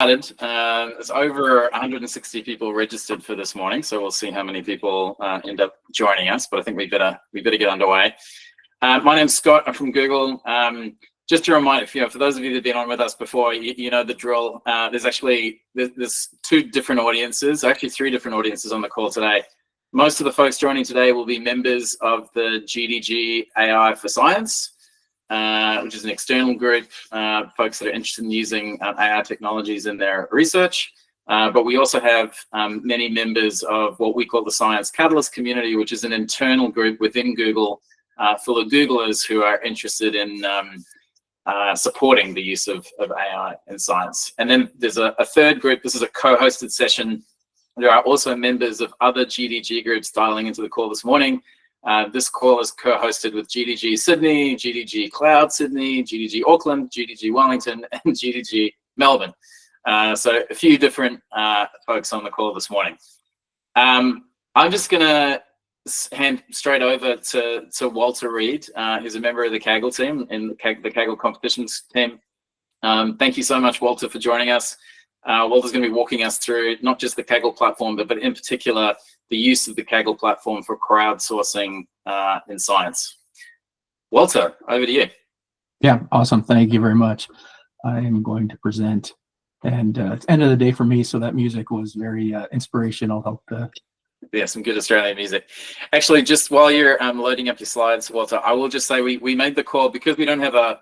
There's over 160 people registered for this morning, so we'll see how many people end up joining us. But I think we better get underway. My name's Scott. I'm from Google. Just a reminder, for those of you that've been on with us before, you know the drill. There's two different audiences, actually three different audiences on the call today. Most of the folks joining today will be members of the GDG AI for Science, which is an external group, folks that are interested in using AI technologies in their research. But we also have many members of what we call the Science Catalyst community, which is an internal group within Google full of Googlers who are interested in supporting the use of AI in science. And then there's a third group. This is a co-hosted session. There are also members of other GDG groups dialing into the call this morning. This call is co-hosted with GDG Sydney, GDG Cloud Sydney, GDG Auckland, GDG Wellington, and GDG Melbourne. So a few different folks on the call this morning. I'm just going to hand straight over to Walter Reade, who's a member of the Kaggle team and the Kaggle competitions team. Thank you so much, Walter, for joining us. Walter's going to be walking us through not just the Kaggle platform, but in particular, the use of the Kaggle platform for crowdsourcing in science. Walter, over to you. Yeah, awesome. Thank you very much. I am going to present, and it's end of the day for me, so that music was very inspirational. Helped. Yeah, some good Australian music. Actually, just while you're loading up your slides, Walter, I will just say we made the call because we don't have a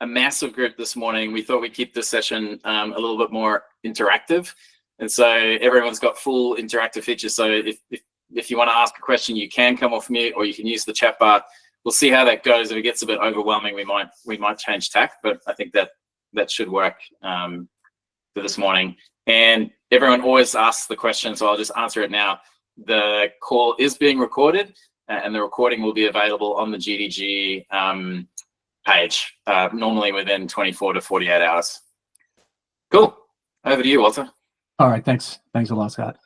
massive group this morning. We thought we'd keep this session a little bit more interactive. And so everyone's got full interactive features. So if you want to ask a question, you can come off mute or you can use the chat bar. We'll see how that goes. If it gets a bit overwhelming, we might change tack, but I think that should work for this morning. And everyone always asks the question, so I'll just answer it now. The call is being recorded and the recording will be available on the GDG page, normally within 24 to 48 hours. Cool. Over to you, Walter. All right, thanks a lot, Scott.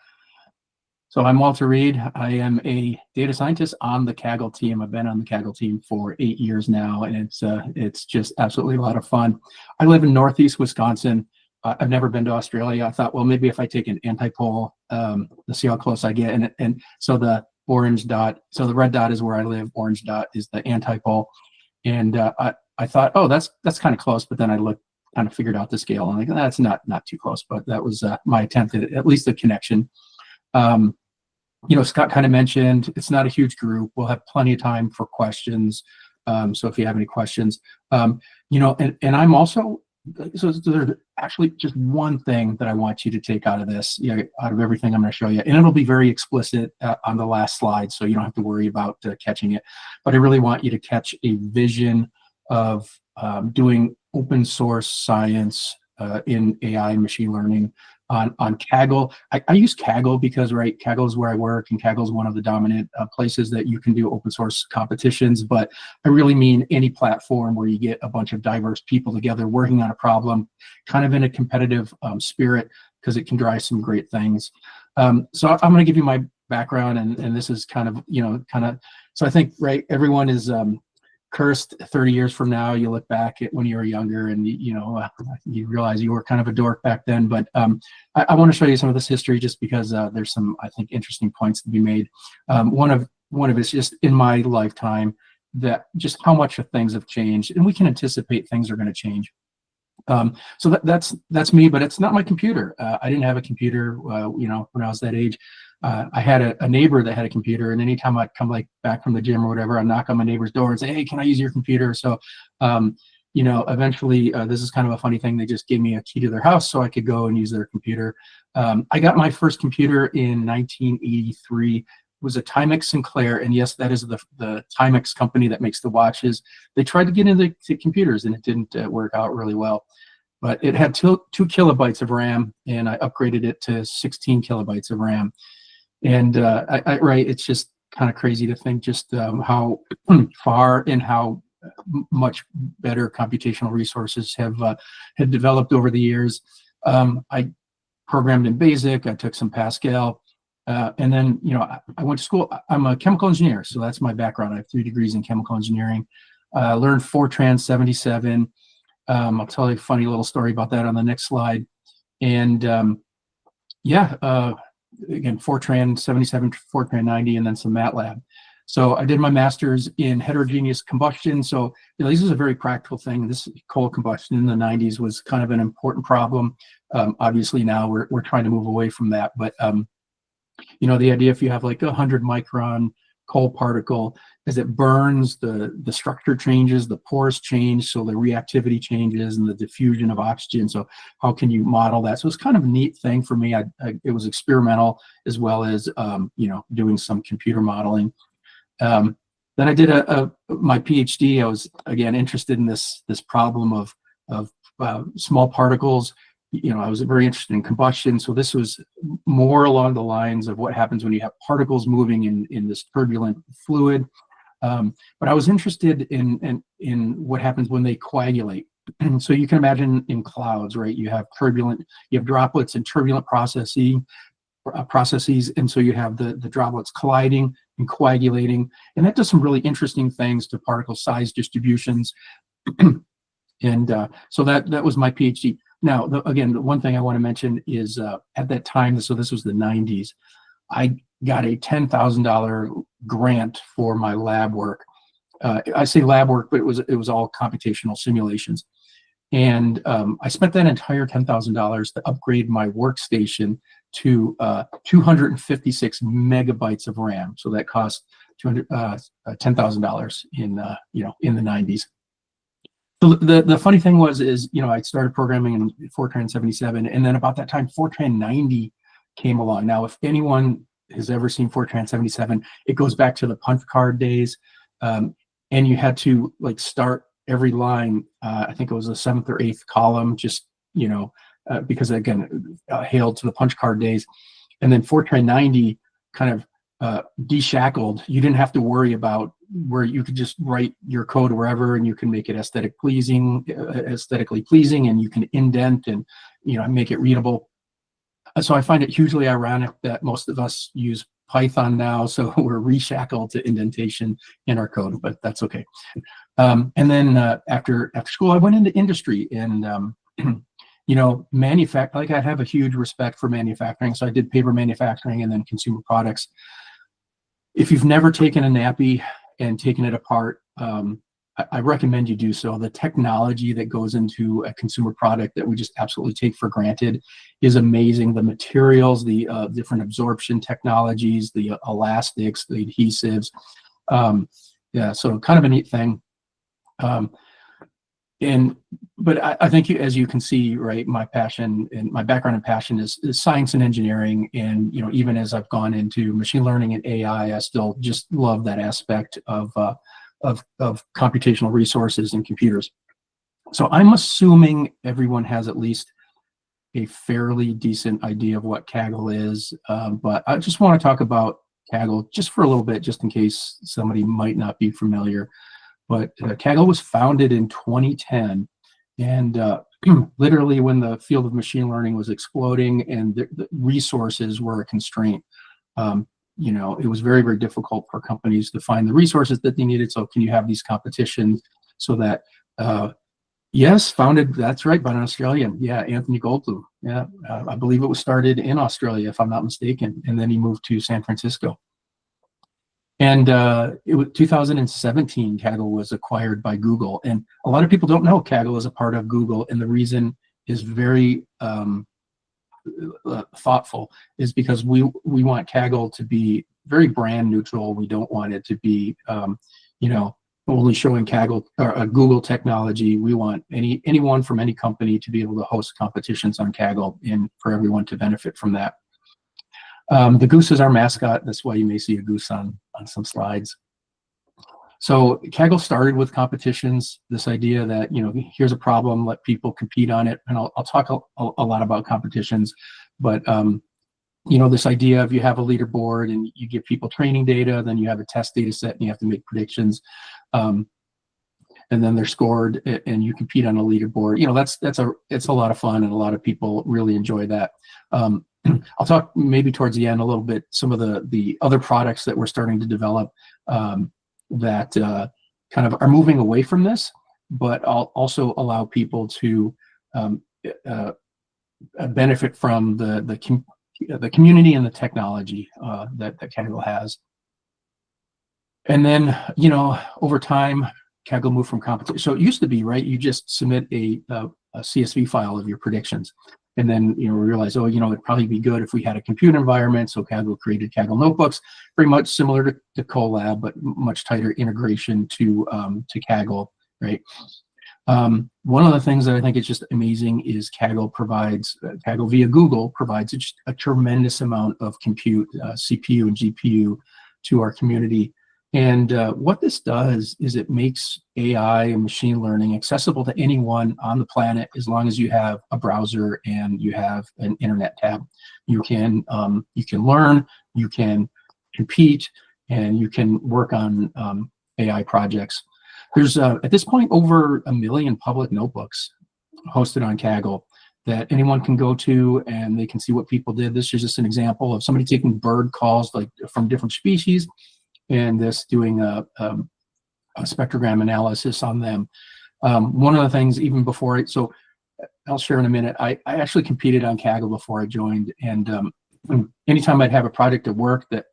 So I'm Walter Reade. I am a data scientist on the Kaggle team. I've been on the Kaggle team for 8 years now, and it's just absolutely a lot of fun. I live in Northeast Wisconsin. I've never been to Australia. I thought, well, maybe if I take an antipole, let's see how close I get. And so the orange dot, so the red dot is where I live. Orange dot is the antipole. And I thought, oh, that's kind of close. But then I kind of figured out the scale. And like, that's not too close. But that was my attempt at least the connection. Scott kind of mentioned it's not a huge group. We'll have plenty of time for questions. So if you have any questions, and I'm also, so there's actually just one thing that I want you to take out of this, out of everything I'm going to show you, and it'll be very explicit on the last slide, so you don't have to worry about catching it. But I really want you to catch a vision of doing open source science in AI and machine learning on Kaggle. I use Kaggle because, right, Kaggle is where I work, and Kaggle is one of the dominant places that you can do open source competitions. But I really mean any platform where you get a bunch of diverse people together working on a problem, kind of in a competitive spirit, because it can drive some great things. So I'm going to give you my background, and this is kind of, so I think, right, everyone is cursed 30 years from now. You look back at when you were younger and you realize you were kind of a dork back then. But I want to show you some of this history just because there's some, I think, interesting points to be made. One of it's just in my lifetime that just how much of things have changed, and we can anticipate things are going to change. So that's me, but it's not my computer. I didn't have a computer, when I was that age. I had a neighbor that had a computer, and anytime I'd come back from the gym or whatever, I'd knock on my neighbor's door and say, hey, can I use your computer? So, eventually, this is kind of a funny thing. They just gave me a key to their house so I could go and use their computer. I got my first computer in 1983. It was a Timex Sinclair, and yes, that is the Timex company that makes the watches. They tried to get into the computers, and it didn't work out really well. But it had 2 kilobytes of RAM, and I upgraded it to 16 kilobytes of RAM. And it's just kind of crazy to think just how far and how much better computational resources have developed over the years. I programmed in BASIC. I took some Pascal, and then I went to school. I'm a chemical engineer, so that's my background. I have 3 degrees in chemical engineering. Learned Fortran 77. I'll tell you a funny little story about that on the next slide. And yeah, again, Fortran 77, Fortran 90, and then some MATLAB. So I did my master's in heterogeneous combustion. So this is a very practical thing. This coal combustion in the 90s was kind of an important problem. Obviously now we're trying to move away from that. But the idea, if you have like 100 micron coal particle, as it burns, the structure changes, the pores change, so the reactivity changes and the diffusion of oxygen. So how can you model that? So it's kind of a neat thing for me. It was experimental as well as doing some computer modeling. Then I did my PhD. I was again interested in this problem of small particles. I was very interested in combustion, so this was more along the lines of what happens when you have particles moving in this turbulent fluid. But I was interested in what happens when they coagulate. So you can imagine in clouds, right? You have droplets in turbulent processes, and so you have the droplets colliding and coagulating, and that does some really interesting things to particle size distributions. And so that was my PhD. Now, again, the one thing I want to mention is at that time, so this was the 90s, I got a $10,000 grant for my lab work. I say lab work, but it was all computational simulations. And I spent that entire $10,000 to upgrade my workstation to 256 megabytes of RAM. So that cost $10,000 in the 90s. So the funny thing is, I started programming in Fortran 77, and then about that time, Fortran 90 came along. Now, if anyone has ever seen Fortran 77, it goes back to the punch card days, and you had to start every line. I think it was the 7th or 8th column, just because again, hailed to the punch card days, and then Fortran 90 kind of deshackled. You didn't have to worry about where you could just write your code wherever, and you can make it aesthetically pleasing, and you can indent and make it readable. So I find it hugely ironic that most of us use Python now, so we're reshackled to indentation in our code, but that's okay. And then after school, I went into industry, and I have a huge respect for manufacturing, so I did paper manufacturing and then consumer products. If you've never taken a nappy and taken it apart, I recommend you do so. The technology that goes into a consumer product that we just absolutely take for granted is amazing. The materials, the different absorption technologies, the elastics, the adhesives. Yeah, so kind of a neat thing. But I think, as you can see, right, my passion and my background and passion is science and engineering. And even as I've gone into machine learning and AI, I still just love that aspect of computational resources and computers. So I'm assuming everyone has at least a fairly decent idea of what Kaggle is, but I just want to talk about Kaggle just for a little bit, just in case somebody might not be familiar. But Kaggle was founded in 2010, and literally when the field of machine learning was exploding and the resources were a constraint. It was very, very difficult for companies to find the resources that they needed. So can you have these competitions so that, yes, founded, that's right, by an Australian. Yeah, Anthony Goldblum. Yeah, I believe it was started in Australia, if I'm not mistaken. And then he moved to San Francisco. And it was 2017, Kaggle was acquired by Google. And a lot of people don't know Kaggle is a part of Google. And the reason is very thoughtful, is because we want Kaggle to be very brand neutral. We don't want it to be, only showing Kaggle or Google technology. We want anyone from any company to be able to host competitions on Kaggle and for everyone to benefit from that. The goose is our mascot. That's why you may see a goose on some slides. So Kaggle started with competitions, this idea that, here's a problem, let people compete on it. And I'll talk a lot about competitions, but, this idea of you have a leaderboard and you give people training data, then you have a test data set and you have to make predictions. And then they're scored and you compete on a leaderboard. It's a lot of fun, and a lot of people really enjoy that. I'll talk maybe towards the end a little bit, some of the other products that we're starting to develop that kind of are moving away from this, but I'll also allow people to benefit from the community and the technology that Kaggle has. And then, you know, over time, Kaggle moved from competition. So it used to be, right, you just submit a CSV file of your predictions. And then, you know, we realized, oh, you know, it'd probably be good if we had a compute environment. So Kaggle created Kaggle notebooks, very much similar to Colab, but much tighter integration to Kaggle, right? One of the things that I think is just amazing is Kaggle via Google provides a tremendous amount of compute, CPU and GPU to our community. And what this does is it makes AI and machine learning accessible to anyone on the planet as long as you have a browser and you have an internet tab. You can learn, you can compete, and you can work on AI projects. There's at this point over 1 million public notebooks hosted on Kaggle that anyone can go to, and they can see what people did. This is just an example of somebody taking bird calls like from different species, and this doing a spectrogram analysis on them. One of the things, even before so I'll share in a minute, I actually competed on Kaggle before I joined, and anytime I'd have a project at work that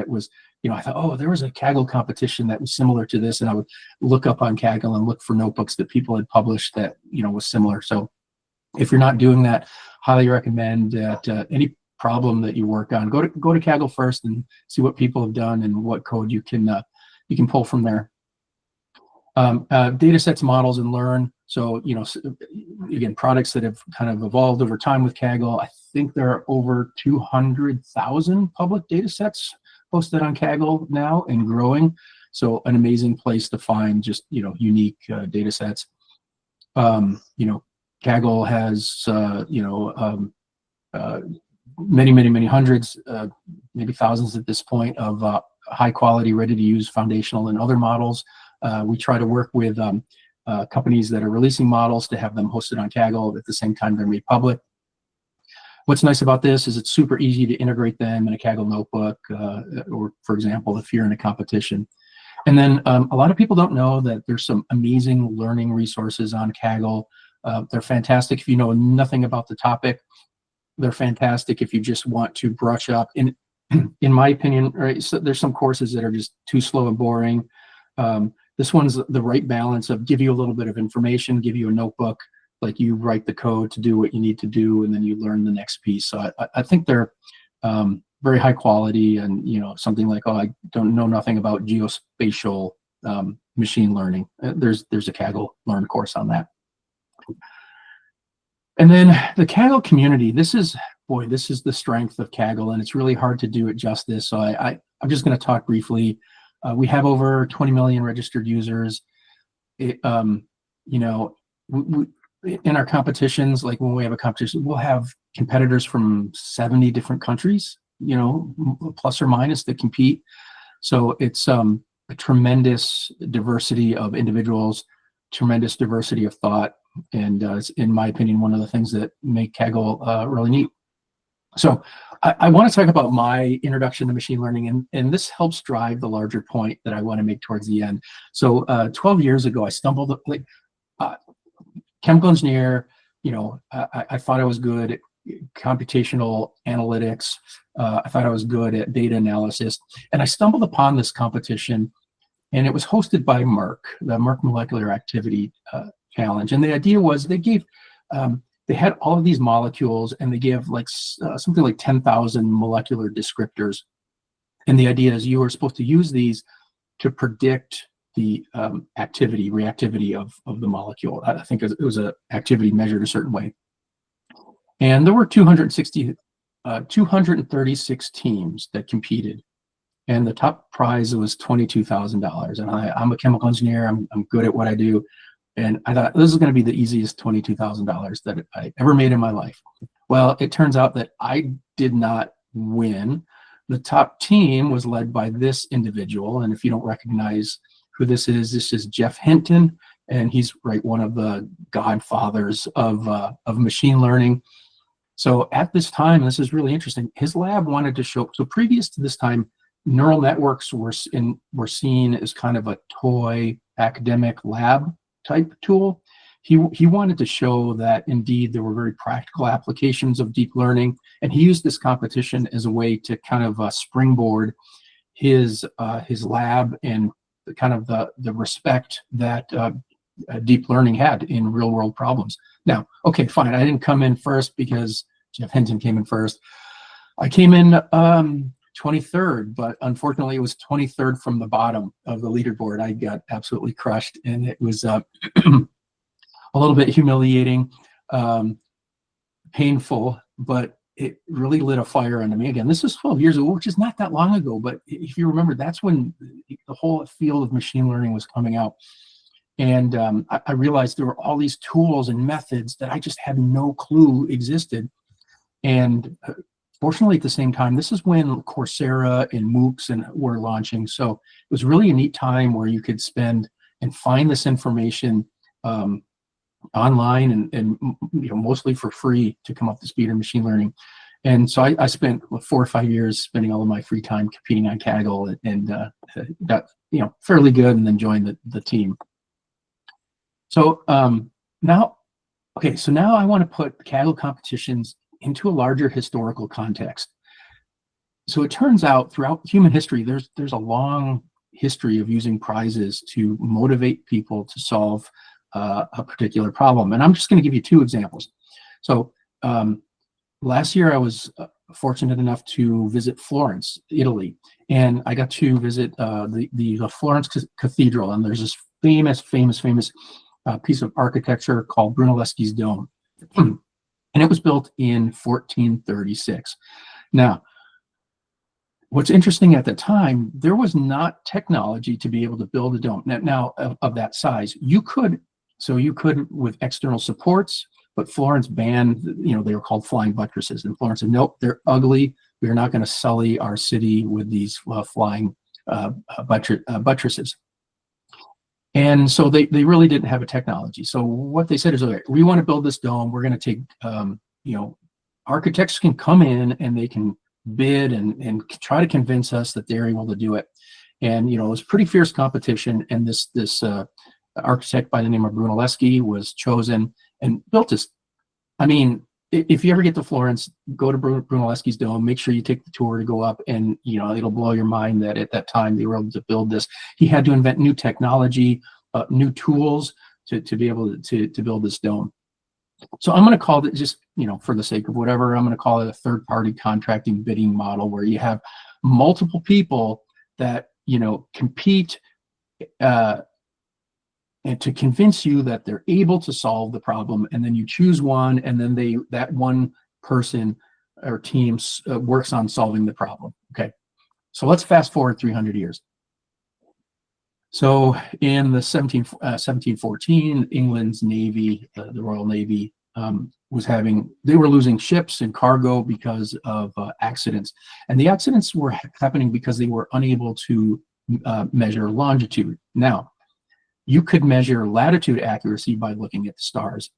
was, you know, I thought, oh, there was a Kaggle competition that was similar to this, and I would look up on Kaggle and look for notebooks that people had published that, you know, was similar. So if you're not doing that, highly recommend that any problem that you work on, go to Kaggle first and see what people have done and what code you can pull from there. Datasets, models, and learn. So, you know, again, products that have kind of evolved over time with Kaggle. I think there are over 200,000 public datasets hosted on Kaggle now and growing. So an amazing place to find just, you know, unique datasets. You know, Kaggle has, you know, many hundreds, maybe thousands at this point of high quality, ready to use foundational and other models. We try to work with companies that are releasing models to have them hosted on Kaggle at the same time they're made public. What's nice about this is it's super easy to integrate them in a Kaggle notebook, or for example, if you're in a competition. And then a lot of people don't know that there's some amazing learning resources on Kaggle. They're fantastic if you know nothing about the topic. They're fantastic if you just want to brush up. In my opinion, right, so there's some courses that are just too slow and boring. This one's the right balance of give you a little bit of information, give you a notebook, like you write the code to do what you need to do, and then you learn the next piece. So I think they're very high quality, and, you know, something like, oh, I don't know nothing about geospatial machine learning. There's a Kaggle Learn course on that. And then the Kaggle community, this is the strength of Kaggle, and it's really hard to do it justice. So I'm just going to talk briefly. We have over 20 million registered users. You know, in our competitions, like when we have a competition, we'll have competitors from 70 different countries, you know, plus or minus, that compete. So it's a tremendous diversity of individuals, tremendous diversity of thought, and it's, in my opinion, one of the things that make Kaggle really neat. So I want to talk about my introduction to machine learning, and this helps drive the larger point that I want to make towards the end. So 12 years ago, I stumbled, like, chemical engineer, you know, I thought I was good at computational analytics. I thought I was good at data analysis, and I stumbled upon this competition, and it was hosted by Merck, the Merck Molecular Activity Challenge. And the idea was they gave, they had all of these molecules, and they gave like something like 10,000 molecular descriptors. And the idea is you were supposed to use these to predict the reactivity of the molecule. I think it was an activity measured a certain way. And there were 236 teams that competed. And the top prize was $22,000. And I'm a chemical engineer. I'm good at what I do. And I thought this is going to be the easiest $22,000 that I ever made in my life. Well, it turns out that I did not win. The top team was led by this individual. And if you don't recognize who this is Jeff Hinton. And he's one of the godfathers of machine learning. So at this time, this is really interesting, his lab wanted to show, so previous to this time, neural networks were seen as kind of a toy academic lab type tool. he wanted to show that indeed there were very practical applications of deep learning, and he used this competition as a way to kind of springboard his lab and kind of the respect that deep learning had in real world problems. Now, okay, fine, I didn't come in first because Jeff Hinton came in first. I came in 23rd, but unfortunately it was 23rd from the bottom of the leaderboard. I got absolutely crushed, and it was a little bit humiliating, painful, but it really lit a fire under me. Again, this was 12 years ago, which is not that long ago, but if you remember, that's when the whole field of machine learning was coming out. And I realized there were all these tools and methods that I just had no clue existed. And fortunately, at the same time, this is when Coursera and MOOCs were launching. So it was really a neat time where you could spend and find this information online and mostly for free to come up to speed in machine learning. And so I spent 4 or 5 years spending all of my free time competing on Kaggle, and got fairly good, and then joined the team. So now I want to put Kaggle competitions into a larger historical context. So it turns out throughout human history, there's a long history of using prizes to motivate people to solve a particular problem. And I'm just going to give you 2 examples. So last year I was fortunate enough to visit Florence, Italy, and I got to visit the Florence Cathedral, and there's this famous piece of architecture called Brunelleschi's Dome. And it was built in 1436. Now, what's interesting, at the time, there was not technology to be able to build a dome. Now of that size, you could with external supports, but Florence banned, they were called flying buttresses. And Florence said, nope, they're ugly. We're not going to sully our city with these flying buttresses. And so they really didn't have a technology. So what they said is, okay, we want to build this dome. We're going to take, architects can come in and they can bid and try to convince us that they're able to do it. And, it was pretty fierce competition. And this architect by the name of Brunelleschi was chosen and built this. I mean, if you ever get to Florence, go to Brunelleschi's Dome, make sure you take the tour to go up, and it'll blow your mind that at that time they were able to build this. He had to invent new technology, new tools to be able to build this dome. So I'm going to call it, just for the sake of whatever, I'm going to call it a third-party contracting bidding model, where you have multiple people that compete and to convince you that they're able to solve the problem, and then you choose one, and then that one person or team works on solving the problem. Okay, so let's fast forward 300 years. So in the 1714, England's Navy, the Royal Navy, they were losing ships and cargo because of accidents, and the accidents were happening because they were unable to measure longitude. Now, you could measure latitude accuracy by looking at the stars,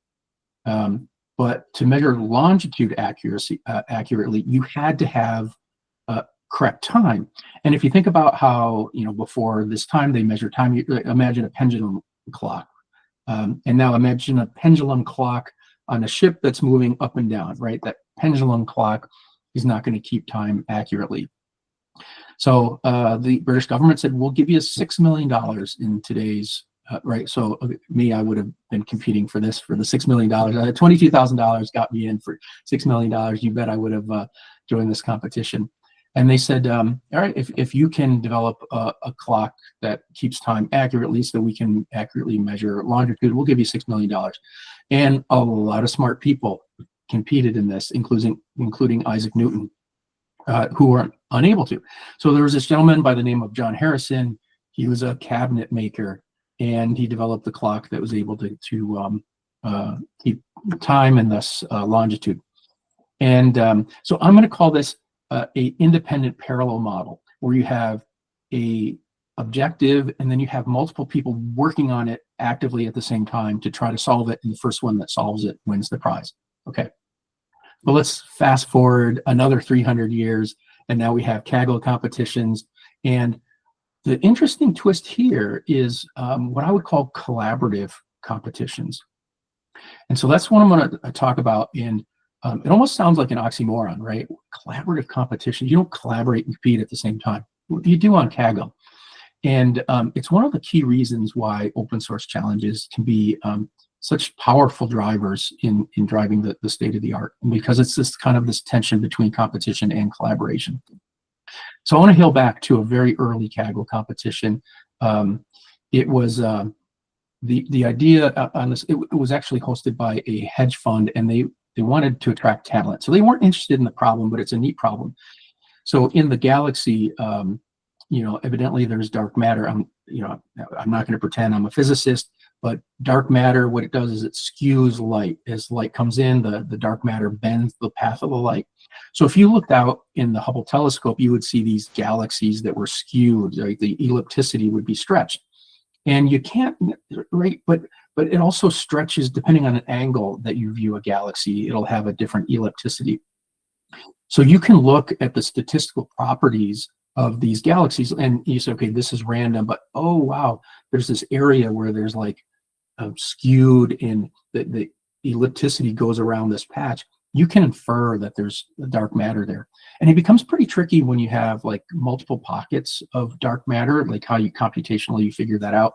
but to measure longitude accuracy accurately, you had to have correct time. And if you think about how before this time they measure time, imagine a pendulum clock, and now imagine a pendulum clock on a ship that's moving up and down. Right, that pendulum clock is not going to keep time accurately. So the British government said, we'll give you $6 million in today's right. So me, I would have been competing for the $6 million. $22,000 got me in for $6 million. You bet I would have joined this competition. And they said, all right, if you can develop a clock that keeps time accurately so we can accurately measure longitude, we'll give you $6 million. And a lot of smart people competed in this, including Isaac Newton, who were unable to. So there was this gentleman by the name of John Harrison. He was a cabinet maker, and he developed the clock that was able to keep time and thus longitude. And so I'm going to call this a independent parallel model, where you have a objective and then you have multiple people working on it actively at the same time to try to solve it, and the first one that solves it wins the prize. Okay, but let's fast forward another 300 years, and now we have Kaggle competitions. And the interesting twist here is what I would call collaborative competitions. And so that's what I'm going to talk about. And it almost sounds like an oxymoron, right? Collaborative competition. You don't collaborate and compete at the same time. You do on Kaggle. And it's one of the key reasons why open source challenges can be such powerful drivers in driving the state of the art, because it's this kind of this tension between competition and collaboration. So I want to hail back to a very early Kaggle competition. It was the idea on this. It was actually hosted by a hedge fund, and they wanted to attract talent. So they weren't interested in the problem, but it's a neat problem. So in the galaxy, evidently there's dark matter. I'm not going to pretend I'm a physicist, but dark matter, what it does is it skews light. As light comes in, the dark matter bends the path of the light. So if you looked out in the Hubble telescope, you would see these galaxies that were skewed, like the ellipticity would be stretched. And you can't, right, but it also stretches depending on an angle that you view a galaxy. It'll have a different ellipticity. So you can look at the statistical properties of these galaxies and you say, okay, this is random, but oh wow, there's this area where there's like skewed in the ellipticity goes around this patch. You can infer that there's dark matter there. And it becomes pretty tricky when you have like multiple pockets of dark matter, like how you computationally you figure that out.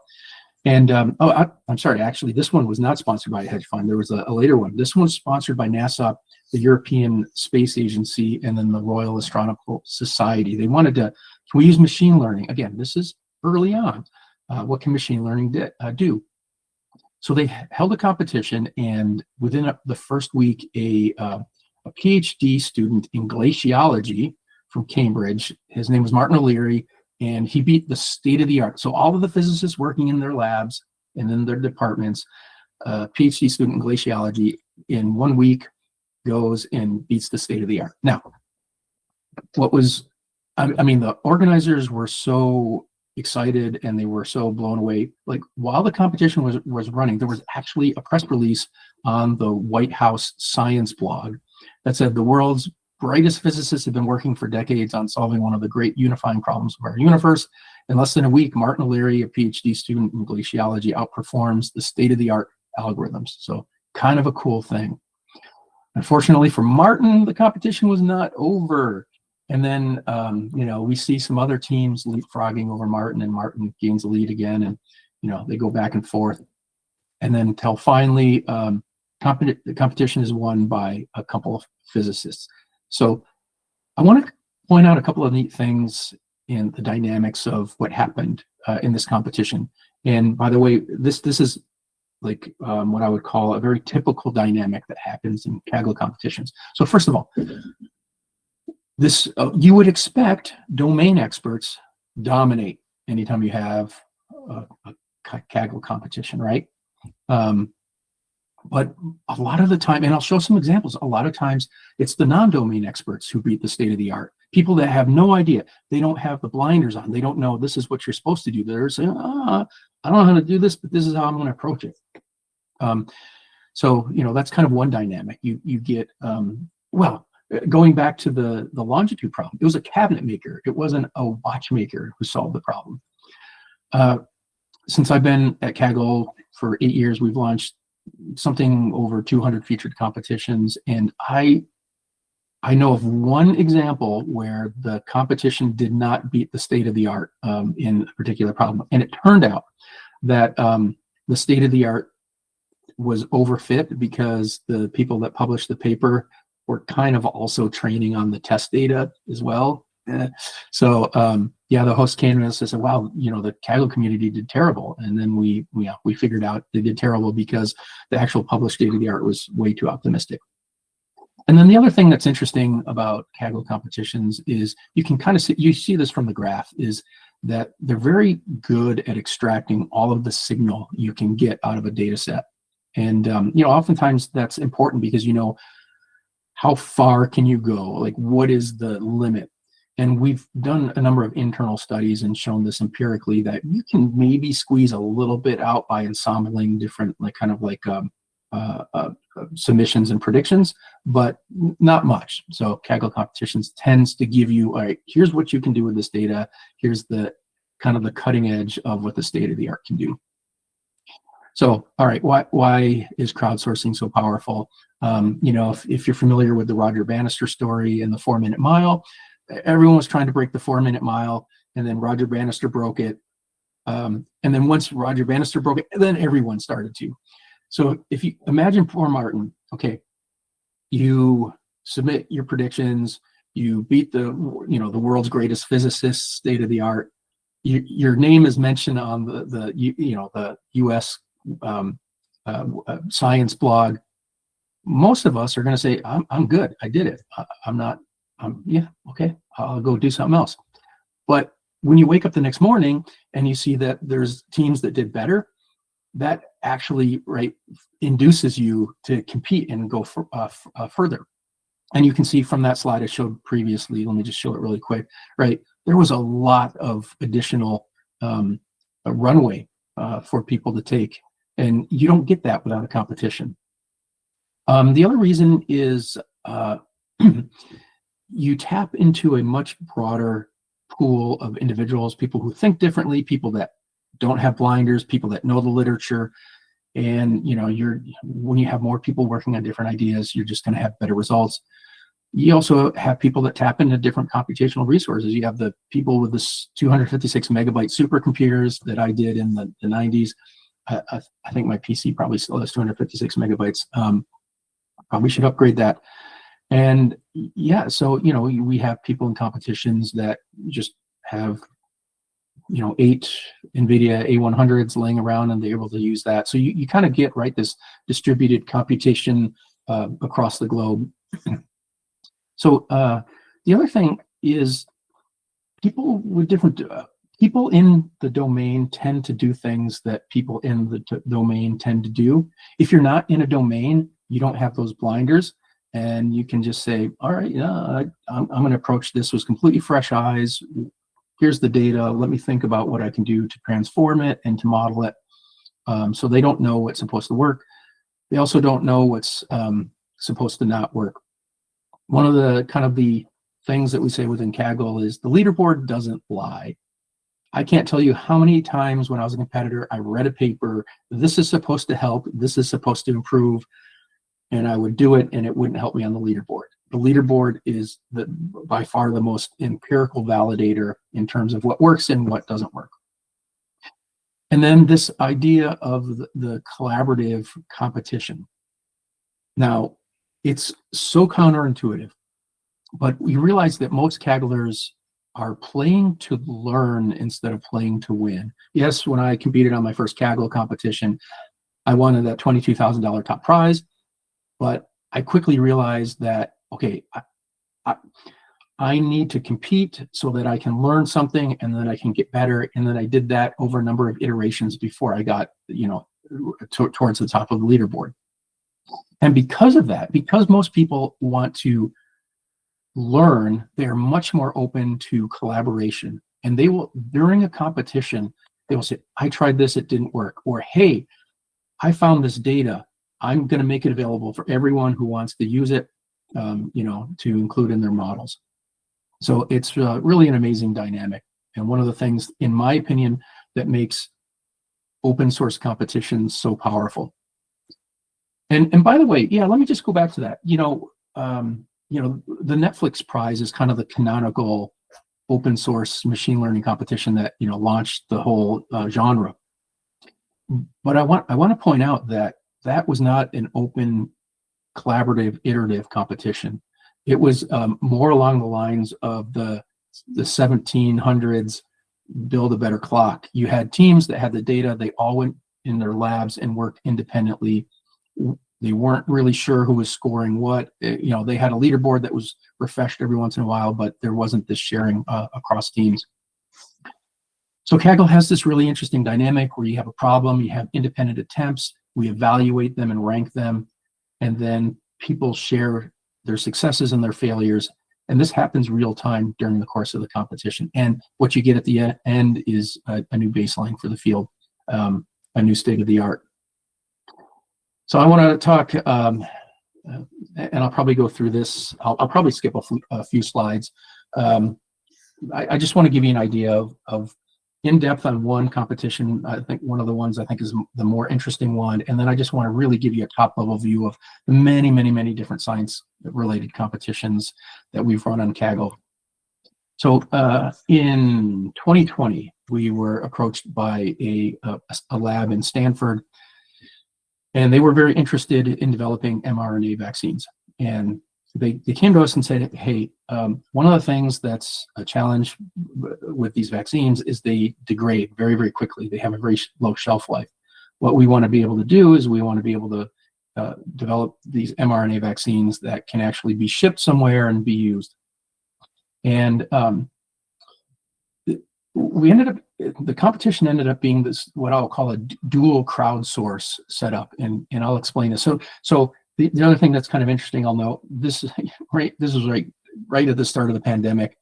And I'm sorry, actually, this one was not sponsored by a hedge fund. There was a later one. This one was sponsored by NASA, the European Space Agency, and then the Royal Astronomical Society. They wanted to, can we use machine learning? Again, this is early on. What can machine learning do? So they held a competition, and within the first week, a Ph.D. student in glaciology from Cambridge, his name was Martin O'Leary, and he beat the state of the art. So all of the physicists working in their labs and in their departments, PhD student in glaciology, in 1 week goes and beats the state of the art. Now, what was, I mean, the organizers were so excited and they were so blown away. Like while the competition was running, there was actually a press release on the White House science blog that said the world's brightest physicists have been working for decades on solving one of the great unifying problems of our universe. In less than a week, Martin O'Leary, a PhD student in glaciology, outperforms the state-of-the-art algorithms. So kind of a cool thing. Unfortunately for Martin, the competition was not over. And then, we see some other teams leapfrogging over Martin, and Martin gains the lead again, and, they go back and forth. And then until finally, the competition is won by a couple of physicists. So I want to point out a couple of neat things in the dynamics of what happened in this competition. And by the way, this is like what I would call a very typical dynamic that happens in Kaggle competitions. So first of all, this you would expect domain experts dominate anytime you have a Kaggle competition, right? But a lot of the time, and I'll show some examples, a lot of times it's the non-domain experts who beat the state of the art. People that have no idea, they don't have the blinders on, they don't know this is what you're supposed to do. They're saying, I don't know how to do this, but this is how I'm going to approach it. So, that's kind of one dynamic. You get, going back to the longitude problem, it was a cabinet maker. It wasn't a watchmaker who solved the problem. Since I've been at Kaggle for 8 years, we've launched something over 200 featured competitions, and I know of one example where the competition did not beat the state of the art in a particular problem, and it turned out that the state of the art was overfit because the people that published the paper were kind of also training on the test data as well. So the host came and said, wow, the Kaggle community did terrible. And then we figured out they did terrible because the actual published state of the art was way too optimistic. And then the other thing that's interesting about Kaggle competitions is you can kind of see, you see this from the graph, is that they're very good at extracting all of the signal you can get out of a data set. And oftentimes that's important because how far can you go? Like, what is the limit? And we've done a number of internal studies and shown this empirically that you can maybe squeeze a little bit out by ensembling different, submissions and predictions, but not much. So Kaggle competitions tends to give you, all right, here's what you can do with this data. Here's the kind of the cutting edge of what the state of the art can do. So, all right, why is crowdsourcing so powerful? You know, if you're familiar with the Roger Bannister story and the 4-minute mile, everyone was trying to break the 4-minute mile, and then Roger Bannister broke it. And then once Roger Bannister broke it, then everyone started to. So if you imagine poor Martin, okay, you submit your predictions, you beat the world's greatest physicist, state of the art. Your name is mentioned on the U.S. Science blog. Most of us are going to say, I'm good, I did it. Yeah, okay, I'll go do something else. But when you wake up the next morning and you see that there's teams that did better, that actually induces you to compete and go further. And you can see from that slide I showed previously, let me just show it really quick, right? There was a lot of additional runway for people to take, and you don't get that without a competition. The other reason is you tap into a much broader pool of individuals, people who think differently, people that don't have blinders, people that know the literature. And when you have more people working on different ideas, you're just going to have better results. You also have people that tap into different computational resources. You have the people with this 256 megabyte supercomputers that I did in the 90s. I think my PC probably still has 256 megabytes. Probably should upgrade that. And yeah, so we have people in competitions that just have 8 NVIDIA A100s laying around, and they're able to use that. So you kind of get this distributed computation across the globe. So the other thing is people with different people in the domain tend to do things that people in the domain tend to do. If you're not in a domain, you don't have those blinders, and you can just say, all right, I'm going to approach this with completely fresh eyes. Here's the data. Let me think about what I can do to transform it and to model it. So they don't know what's supposed to work. They also don't know what's supposed to not work. One of the things that we say within Kaggle is the leaderboard doesn't lie. I can't tell you how many times when I was a competitor, I read a paper, this is supposed to help, this is supposed to improve, and I would do it and it wouldn't help me on the leaderboard. The leaderboard is by far the most empirical validator in terms of what works and what doesn't work. And then this idea of the collaborative competition. Now, it's so counterintuitive, but we realize that most Kagglers are playing to learn instead of playing to win. Yes, when I competed on my first Kaggle competition, I wanted that $22,000 top prize, but I quickly realized that, okay, I need to compete so that I can learn something and then I can get better. And then I did that over a number of iterations before I got, towards the top of the leaderboard. And because of that, because most people want to learn, they're much more open to collaboration. And they will, during a competition, they will say, I tried this, it didn't work. Or, hey, I found this data. I'm going to make it available for everyone who wants to use it, to include in their models. So it's really an amazing dynamic. And one of the things, in my opinion, that makes open source competitions so powerful. And by the way, yeah, let me just go back to that. The Netflix prize is kind of the canonical open source machine learning competition that launched the whole genre. But I want to point out that was not an open, collaborative, iterative competition. It was more along the lines of the 1700s build a better clock. You had teams that had the data, they all went in their labs and worked independently. They weren't really sure who was scoring what. They had a leaderboard that was refreshed every once in a while, but there wasn't this sharing across teams. So Kaggle has this really interesting dynamic where you have a problem, you have independent attempts, we evaluate them and rank them, and then people share their successes and their failures. And this happens real time during the course of the competition. And what you get at the end is a new baseline for the field, a new state of the art. So I want to talk, and I'll probably go through this. I'll probably skip a few slides. I just want to give you an idea of in depth on one competition. I think one of the ones I think is the more interesting one. And then I just want to really give you a top level view of the many, many, many different science related competitions that we've run on Kaggle. So in 2020, we were approached by a lab in Stanford, and they were very interested in developing mRNA vaccines. And they came to us and said, hey, one of the things that's a challenge with these vaccines is they degrade very, very quickly. They have a very low shelf life. What we want to be able to do is we want to be able to develop these mRNA vaccines that can actually be shipped somewhere and be used. And the competition ended up being this, what I'll call a dual crowdsource setup, and I'll explain this. So the other thing that's kind of interesting, I'll note, this is right at the start of the pandemic.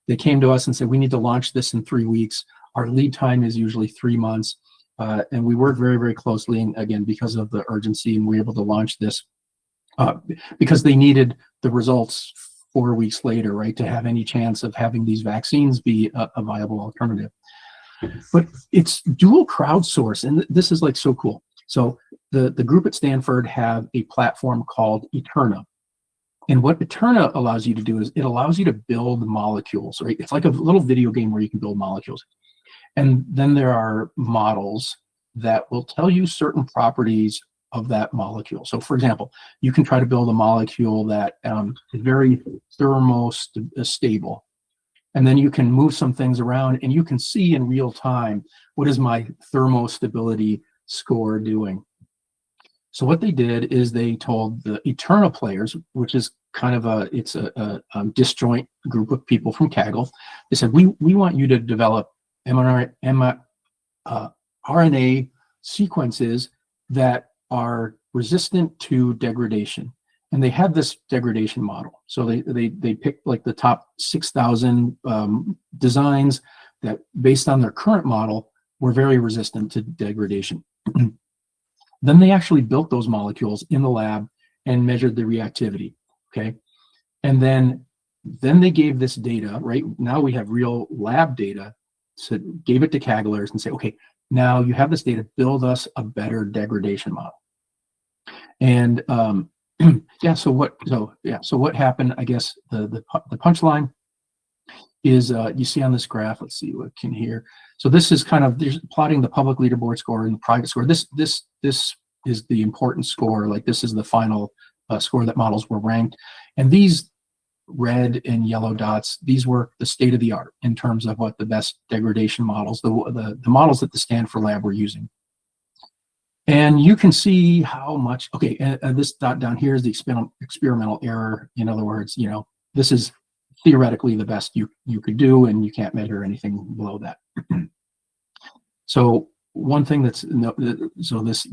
They came to us and said, we need to launch this in 3 weeks. Our lead time is usually 3 months. And we worked very, very closely, and again, because of the urgency, and we were able to launch this because they needed the results 4 weeks later, right, to have any chance of having these vaccines be a viable alternative. But it's dual crowdsource, and this is like so cool. So the group at Stanford have a platform called Eterna. And what Eterna allows you to do is it allows you to build molecules, right? It's like a little video game where you can build molecules. And then there are models that will tell you certain properties of that molecule. So for example, you can try to build a molecule that is very thermostable. And then you can move some things around and you can see in real time, what is my thermostability score doing? So what they did is they told the Eterna players, which is kind of a disjoint group of people from Kaggle. They said, we want you to develop RNA sequences that are resistant to degradation. And they had this degradation model. So they picked like the top 6,000 designs that, based on their current model, were very resistant to degradation. Then they actually built those molecules in the lab and measured the reactivity, okay? And then they gave this data, right? Now we have real lab data, so gave it to Kagglers and say, okay, now you have this data, build us a better degradation model. And so what happened, I guess the punchline is you see on this graph, let's see what can here. So this is kind of plotting the public leaderboard score and the private score. This is the important score. Like this is the final score that models were ranked. And these red and yellow dots, these were the state of the art in terms of what the best degradation models, the models that the Stanford lab were using. And you can see how much, okay, and this dot down here is the experimental error. In other words, you know, this is theoretically the best you could do, and you can't measure anything below that. So one thing that's, so this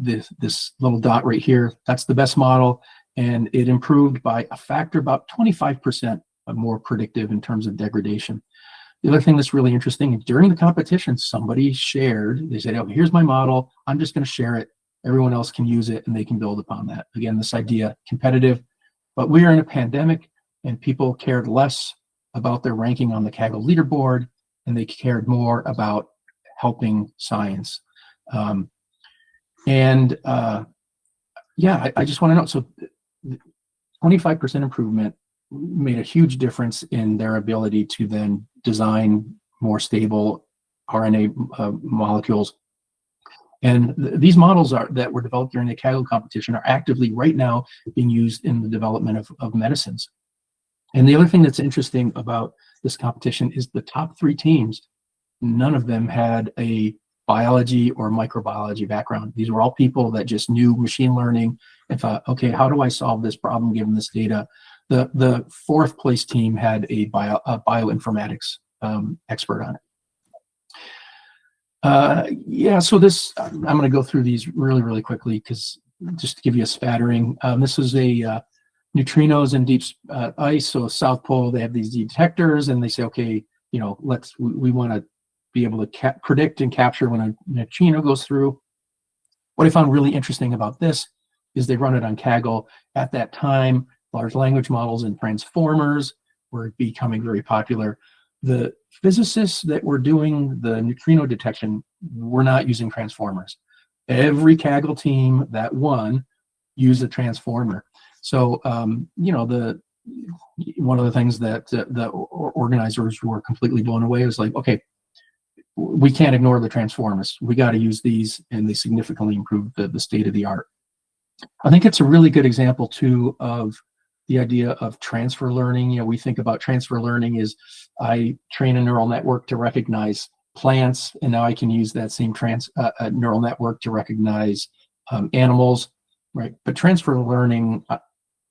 little dot right here, that's the best model, and it improved by a factor about 25% more predictive in terms of degradation. The other thing that's really interesting, during the competition, somebody shared, they said, oh, here's my model, I'm just going to share it. Everyone else can use it and they can build upon that. Again, this idea, competitive, but we are in a pandemic and people cared less about their ranking on the Kaggle leaderboard and they cared more about helping science. Yeah, I just want to know, so 25% improvement made a huge difference in their ability to then design more stable RNA molecules. And these models that were developed during the Kaggle competition are actively right now being used in the development of medicines. And the other thing that's interesting about this competition is the top 3 teams, none of them had a biology or microbiology background. These were all people that just knew machine learning and thought, okay, how do I solve this problem given this data? The 4th place team had a bioinformatics expert on it. Yeah, so this, I'm going to go through these really, really quickly because just to give you a spattering. This is a neutrinos in deep ice. So South Pole, they have these detectors and they say, okay, you know, we want to be able to predict and capture when a neutrino goes through. What I found really interesting about this is they run it on Kaggle. At that time, large language models and transformers were becoming very popular. The physicists that were doing the neutrino detection were not using transformers. Every Kaggle team that won used a transformer. So, one of the things that the organizers were completely blown away was like, okay, we can't ignore the transformers. We got to use these, and they significantly improved the state of the art. I think it's a really good example too of the idea of transfer learning. We think about transfer learning as I train a neural network to recognize plants, and now I can use that same neural network to recognize animals, right? But transfer learning,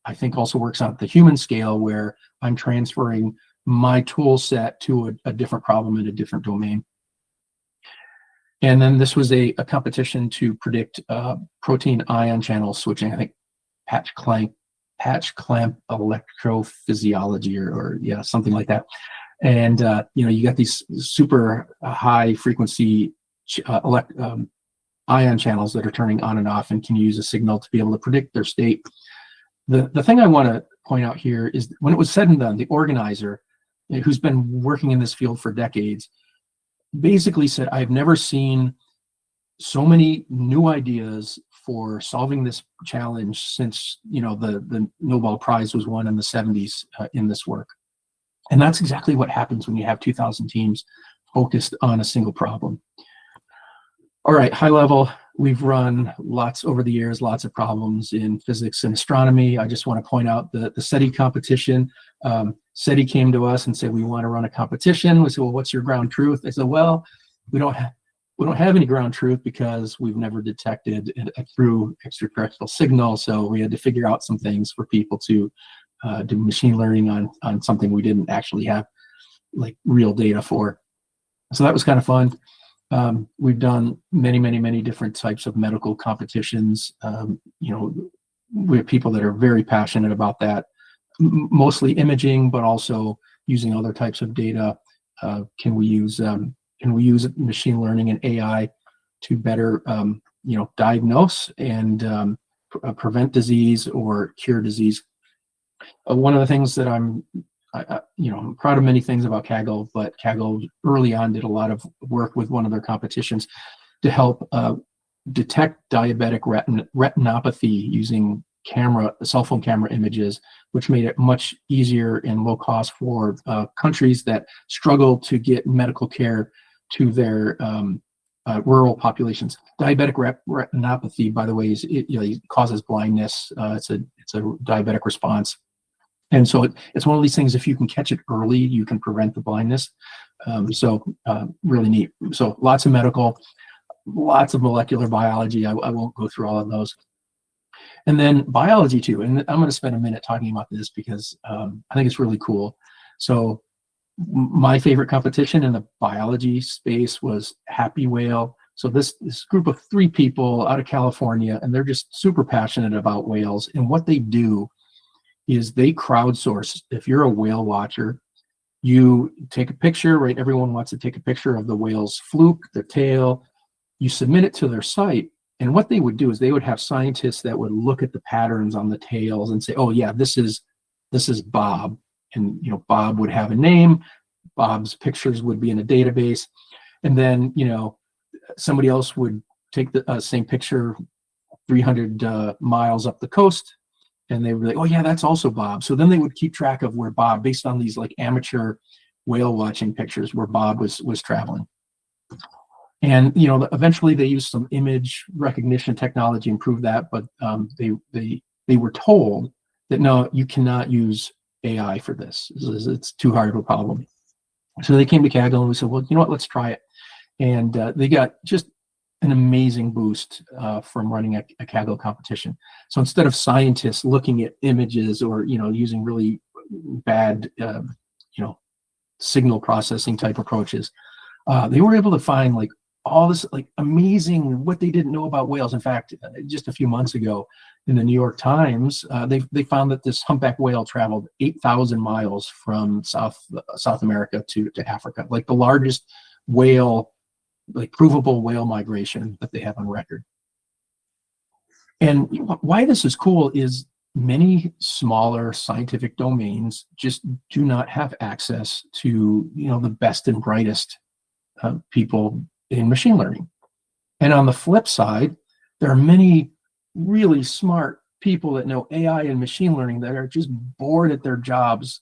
I think, also works on the human scale, where I'm transferring my tool set to a different problem in a different domain. And then this was a competition to predict protein ion channel switching. I think patch clamp electrophysiology or yeah, something like that. And you got these super high frequency ion channels that are turning on and off, and can use a signal to be able to predict their state. The thing I want to point out here is when it was said and done, the organizer, who's been working in this field for decades, basically said, I've never seen so many new ideas for solving this challenge since the Nobel Prize was won in the 70s in this work. And that's exactly what happens when you have 2,000 teams focused on a single problem. All right, high level, we've run over the years, lots of problems in physics and astronomy. I just want to point out the SETI competition. SETI came to us and said, we want to run a competition. We said, well, what's your ground truth? They said, well, we don't have any ground truth because we've never detected a true extraterrestrial signal. So we had to figure out some things for people to do machine learning on something we didn't actually have like real data for. So that was kind of fun. We've done many different types of medical competitions. We have people that are very passionate about that, mostly imaging, but also using other types of data. Can we use machine learning and AI to better diagnose and prevent disease or cure disease? One of the things that I'm proud of many things about Kaggle, but Kaggle early on did a lot of work with one of their competitions to help detect diabetic retinopathy using cell phone camera images, which made it much easier and low cost for countries that struggle to get medical care to their rural populations. Diabetic retinopathy, by the way, it causes blindness. It's a diabetic response. And so it's one of these things, if you can catch it early, you can prevent the blindness. Really neat. So lots of medical, lots of molecular biology. I won't go through all of those. And then biology too. And I'm going to spend a minute talking about this because I think it's really cool. So my favorite competition in the biology space was Happy Whale. So this group of 3 people out of California, and they're just super passionate about whales. And what they do is they crowdsource. If you're a whale watcher, you take a picture, right? Everyone wants to take a picture of the whale's fluke, the tail. You submit it to their site. And what they would do is they would have scientists that would look at the patterns on the tails and say, oh yeah, this is Bob. And Bob would have a name. Bob's pictures would be in a database. And then somebody else would take the same picture 300 miles up the coast, and they were like, oh yeah, that's also Bob. So then they would keep track of where Bob, based on these like amateur whale watching pictures, where Bob was traveling. And eventually they used some image recognition technology to improve that, but they were told that no, you cannot use AI for this. It's too hard of a problem. So they came to Kaggle and we said, well, you know what, let's try it. And they got just an amazing boost from running a Kaggle competition. So instead of scientists looking at images or using really bad signal processing type approaches, they were able to find like all this like amazing what they didn't know about whales. In fact, just a few months ago in the New York Times, they found that this humpback whale traveled 8,000 miles from South America to Africa, like the largest whale, like provable whale migration that they have on record. And why this is cool is many smaller scientific domains just do not have access to, the best and brightest people in machine learning. And on the flip side, there are many really smart people that know AI and machine learning that are just bored at their jobs.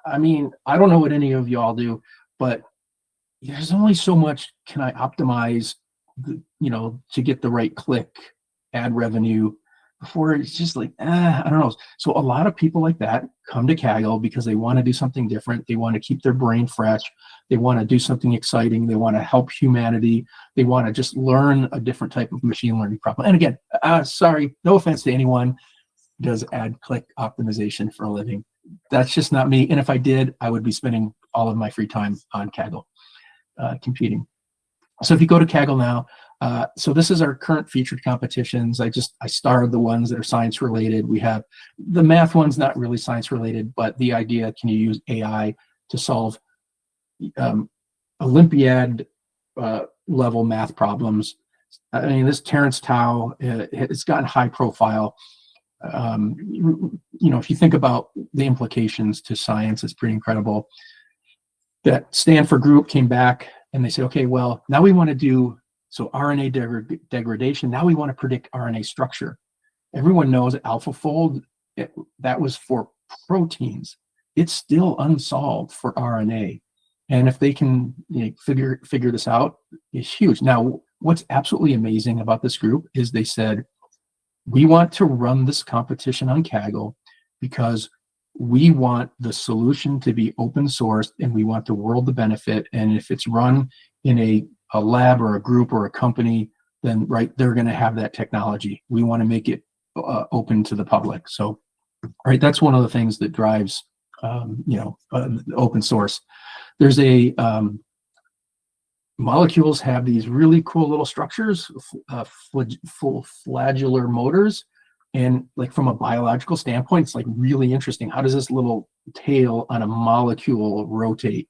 I mean, I don't know what any of y'all do, but there's only so much can I optimize, to get the right click ad revenue before it's just like, I don't know. So a lot of people like that come to Kaggle because they want to do something different. They want to keep their brain fresh. They want to do something exciting. They want to help humanity. They want to just learn a different type of machine learning problem. And again, sorry, no offense to anyone who does ad click optimization for a living. That's just not me. And if I did, I would be spending all of my free time on Kaggle competing. So if you go to Kaggle now, so this is our current featured competitions. I starred the ones that are science related. We have the math one's not really science related, but the idea, can you use AI to solve Olympiad level math problems? I mean, this Terrence Tao, it's gotten high profile. If you think about the implications to science, it's pretty incredible. That Stanford group came back and they said, okay, well, now we want to do RNA degradation. Now we want to predict RNA structure. Everyone knows AlphaFold, that was for proteins. It's still unsolved for RNA. And if they can figure this out, it's huge. Now, what's absolutely amazing about this group is they said, we want to run this competition on Kaggle because we want the solution to be open sourced and we want the world to benefit. And if it's run in a lab or a group or a company, then they're going to have that technology. We want to make it open to the public. So, that's one of the things that drives, open source. There's molecules have these really cool little structures, flagellar motors. And from a biological standpoint, it's really interesting. How does this little tail on a molecule rotate?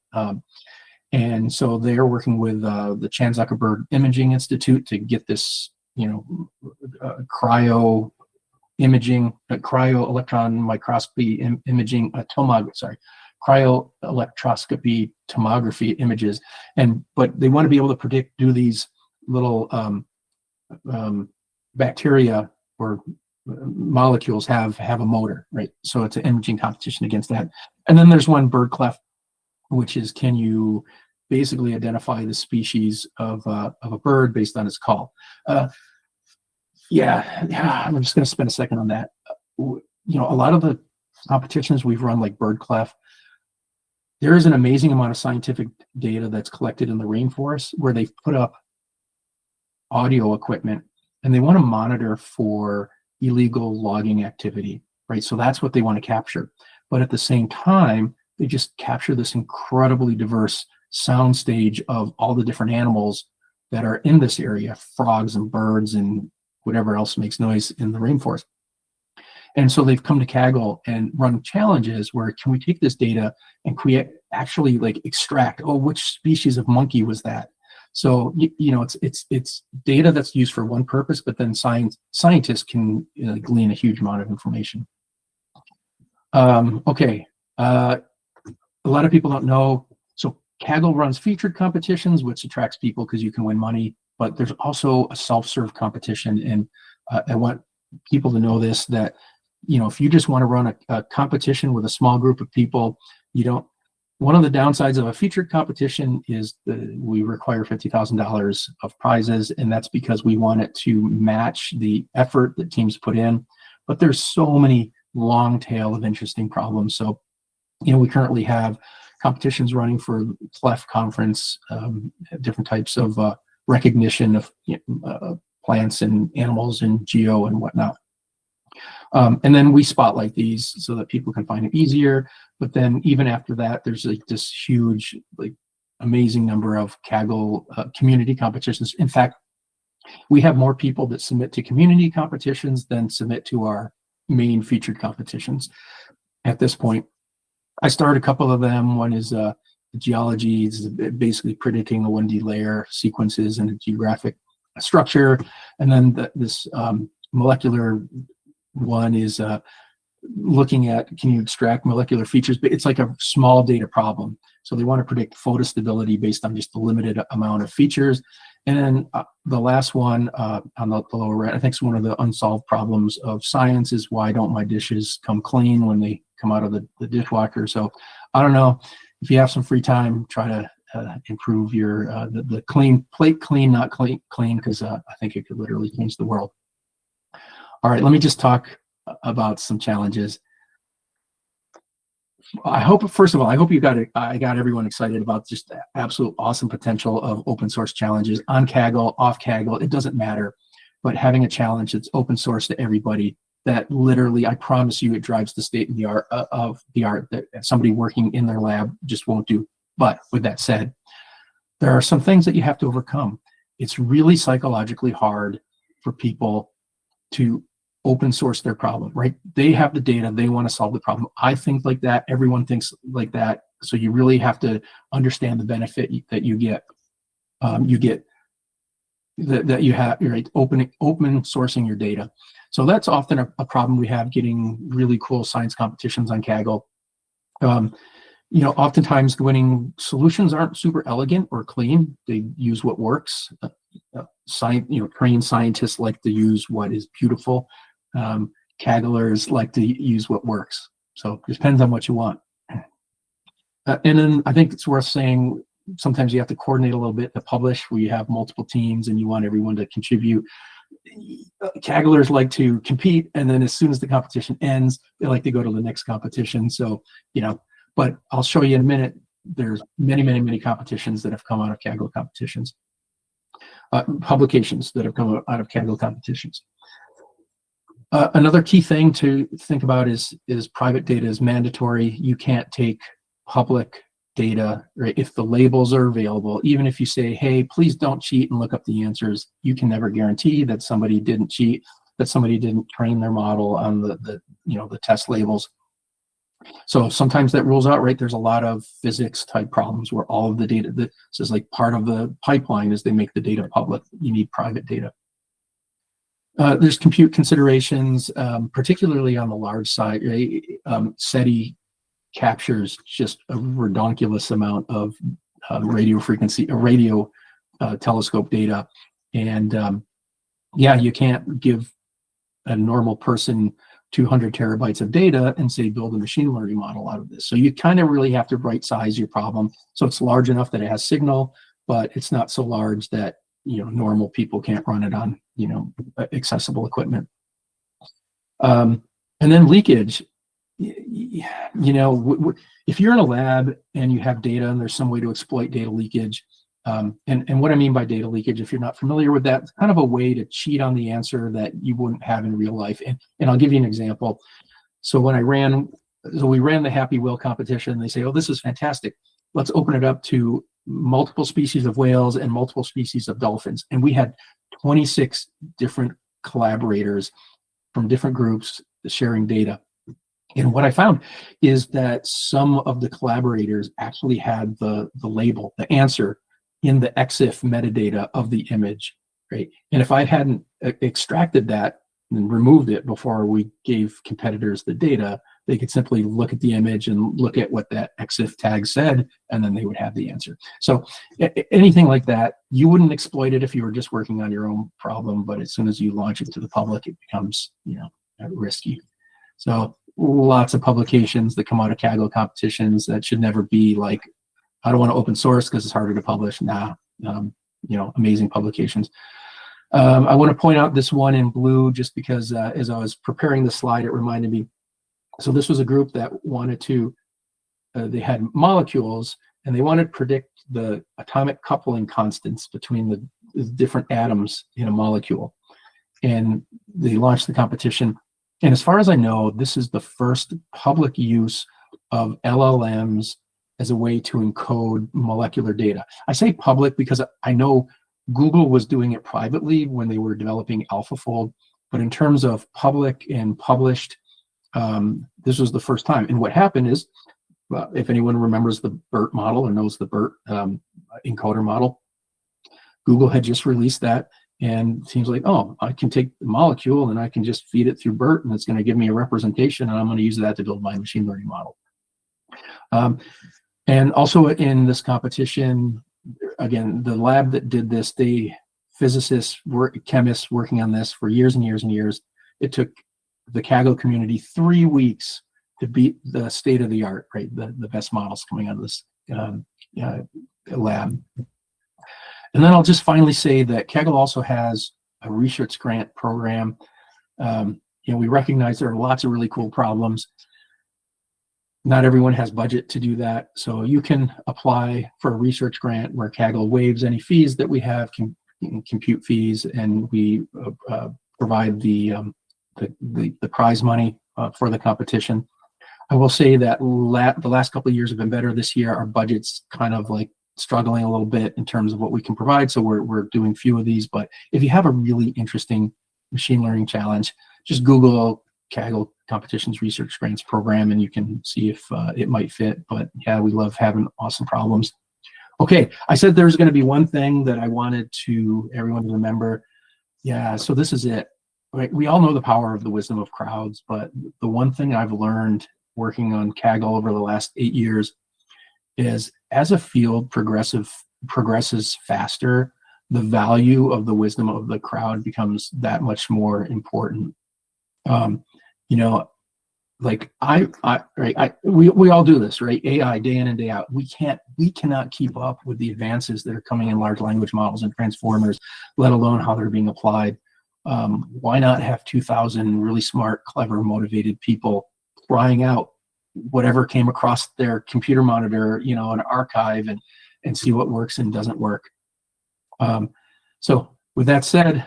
And so they're working with the Chan Zuckerberg Imaging Institute to get this, cryo electron microscopy imaging, cryoelectroscopy tomography images. But they want to be able to do these little bacteria or molecules have a motor, right? So it's an imaging competition against that. And then there's one BirdClef, which is, can you basically identify the species of a bird based on its call? I'm just going to spend a second on that. A lot of the competitions we've run, like BirdClef, there is an amazing amount of scientific data that's collected in the rainforest where they've put up audio equipment and they want to monitor for illegal logging activity, right? So that's what they want to capture. But at the same time, they just capture this incredibly diverse sound stage of all the different animals that are in this area, frogs and birds and whatever else makes noise in the rainforest. And so they've come to Kaggle and run challenges where, can we take this data and actually extract, which species of monkey was that? So, it's data that's used for one purpose, but then scientists can glean a huge amount of information. Okay. A lot of people don't know. So Kaggle runs featured competitions, which attracts people because you can win money, but there's also a self-serve competition. And I want people to know this, that, if you just want to run a competition with a small group of people, one of the downsides of a featured competition is that we require $50,000 of prizes, and that's because we want it to match the effort that teams put in. But there's so many long tail of interesting problems. So, we currently have competitions running for Clef conference, different types of recognition of plants and animals and geo and whatnot. And then we spotlight these so that people can find it easier. But then even after that, there's this huge, amazing number of Kaggle community competitions. In fact, we have more people that submit to community competitions than submit to our main featured competitions at this point. I started a couple of them. One is geology, is basically predicting a 1D layer sequences and a geographic structure. And then this molecular one is looking at, can you extract molecular features? But it's like a small data problem. So they want to predict photostability based on just the limited amount of features. And then the last one on the lower right, I think it's one of the unsolved problems of science is why don't my dishes come clean when they come out of the dishwasher? So I don't know, if you have some free time, try to improve your the clean plate clean, not clean, because I think it could literally change the world. All right, let me just talk about some challenges. I hope, first of all, I hope I got everyone excited about just the absolute awesome potential of open source challenges on Kaggle, off Kaggle, it doesn't matter. But having a challenge that's open source to everybody, that literally, I promise you, it drives the state of the art that somebody working in their lab just won't do. But with that said, there are some things that you have to overcome. It's really psychologically hard for people to open source their problem, right? They have the data, they want to solve the problem. I think like that, everyone thinks like that. So you really have to understand the benefit that you get. That you have, right? Open sourcing your data. So that's often a problem we have getting really cool science competitions on Kaggle. You know, oftentimes winning solutions aren't super elegant or clean. They use what works. Trained scientists like to use what is beautiful. Kagglers like to use what works. So it depends on what you want. And then I think it's worth saying sometimes you have to coordinate a little bit to publish where you have multiple teams and you want everyone to contribute. Kagglers like to compete, and then as soon as the competition ends, they like to go to the next competition. So, you know, but I'll show you in a minute, there's many competitions that have come out of Kaggle competitions. Publications that have come out of Kaggle competitions. Another key thing to think about is private data is mandatory. You can't take public data, right? If the labels are available, even if you say, hey, please don't cheat and look up the answers, you can never guarantee that somebody didn't cheat, that somebody didn't train their model on the test labels. So sometimes that rules out, right? There's a lot of physics type problems where all of the data, this is like part of the pipeline is they make the data public. You need private data. There's compute considerations, particularly on the large side, right? SETI captures just a redonkulous amount of radio telescope data. And yeah, you can't give a normal person 200 terabytes of data and say build a machine learning model out of this. So you kind of really have to right size your problem. So it's large enough that it has signal, but it's not so large that, you know, normal people can't run it on, you know, accessible equipment. And then leakage. You know, if you're in a lab and you have data and there's some way to exploit data leakage, and what I mean by data leakage, if you're not familiar with that, it's kind of a way to cheat on the answer that you wouldn't have in real life. And I'll give you an example. So when we ran the Happy Whale competition, they say, oh, this is fantastic. Let's open it up to multiple species of whales and multiple species of dolphins. And we had 26 different collaborators from different groups sharing data. And what I found is that some of the collaborators actually had the label, the answer, in the EXIF metadata of the image, right? And if I hadn't extracted that and removed it before we gave competitors the data, they could simply look at the image and look at what that EXIF tag said, and then they would have the answer. So anything like that, you wouldn't exploit it if you were just working on your own problem, but as soon as you launch it to the public, it becomes, you know, risky. So lots of publications that come out of Kaggle competitions that should never be like, I don't want to open source because it's harder to publish. Nah, you know, amazing publications. I want to point out this one in blue just because as I was preparing the slide, it reminded me. So this was a group that wanted to, they had molecules and they wanted to predict the atomic coupling constants between the different atoms in a molecule. And they launched the competition. And as far as I know, this is the first public use of LLMs as a way to encode molecular data. I say public because I know Google was doing it privately when they were developing AlphaFold, but in terms of public and published, this was the first time. And what happened is, if anyone remembers the BERT model or knows the BERT encoder model, Google had just released that. And it seems like, oh, I can take the molecule and I can just feed it through BERT and it's going to give me a representation and I'm going to use that to build my machine learning model. And also in this competition, again, the lab that did this, physicists, chemists working on this for years and years and years. It took the Kaggle community 3 weeks to beat the state of the art, right? The best models coming out of this lab. And then I'll just finally say that Kaggle also has a research grant program. We recognize there are lots of really cool problems. Not everyone has budget to do that. So you can apply for a research grant where Kaggle waives any fees that we have, compute fees, and we provide the prize money for the competition. I will say that the last couple of years have been better. This year, our budget's kind of like struggling a little bit in terms of what we can provide. So we're doing few of these, but if you have a really interesting machine learning challenge, just Google Kaggle Competitions Research Grants Program and you can see if it might fit. But yeah, we love having awesome problems. Okay, I said there's going to be one thing that I wanted everyone to remember. Yeah, so this is it. Right? We all know the power of the wisdom of crowds, but the one thing I've learned working on Kaggle over the last 8 years is as a field progresses faster, the value of the wisdom of the crowd becomes that much more important. Like we all do this, right? AI day in and day out. We cannot keep up with the advances that are coming in large language models and transformers, let alone how they're being applied. Why not have 2,000 really smart, clever, motivated people trying out whatever came across their computer monitor, an archive, and see what works and doesn't work. So with that said,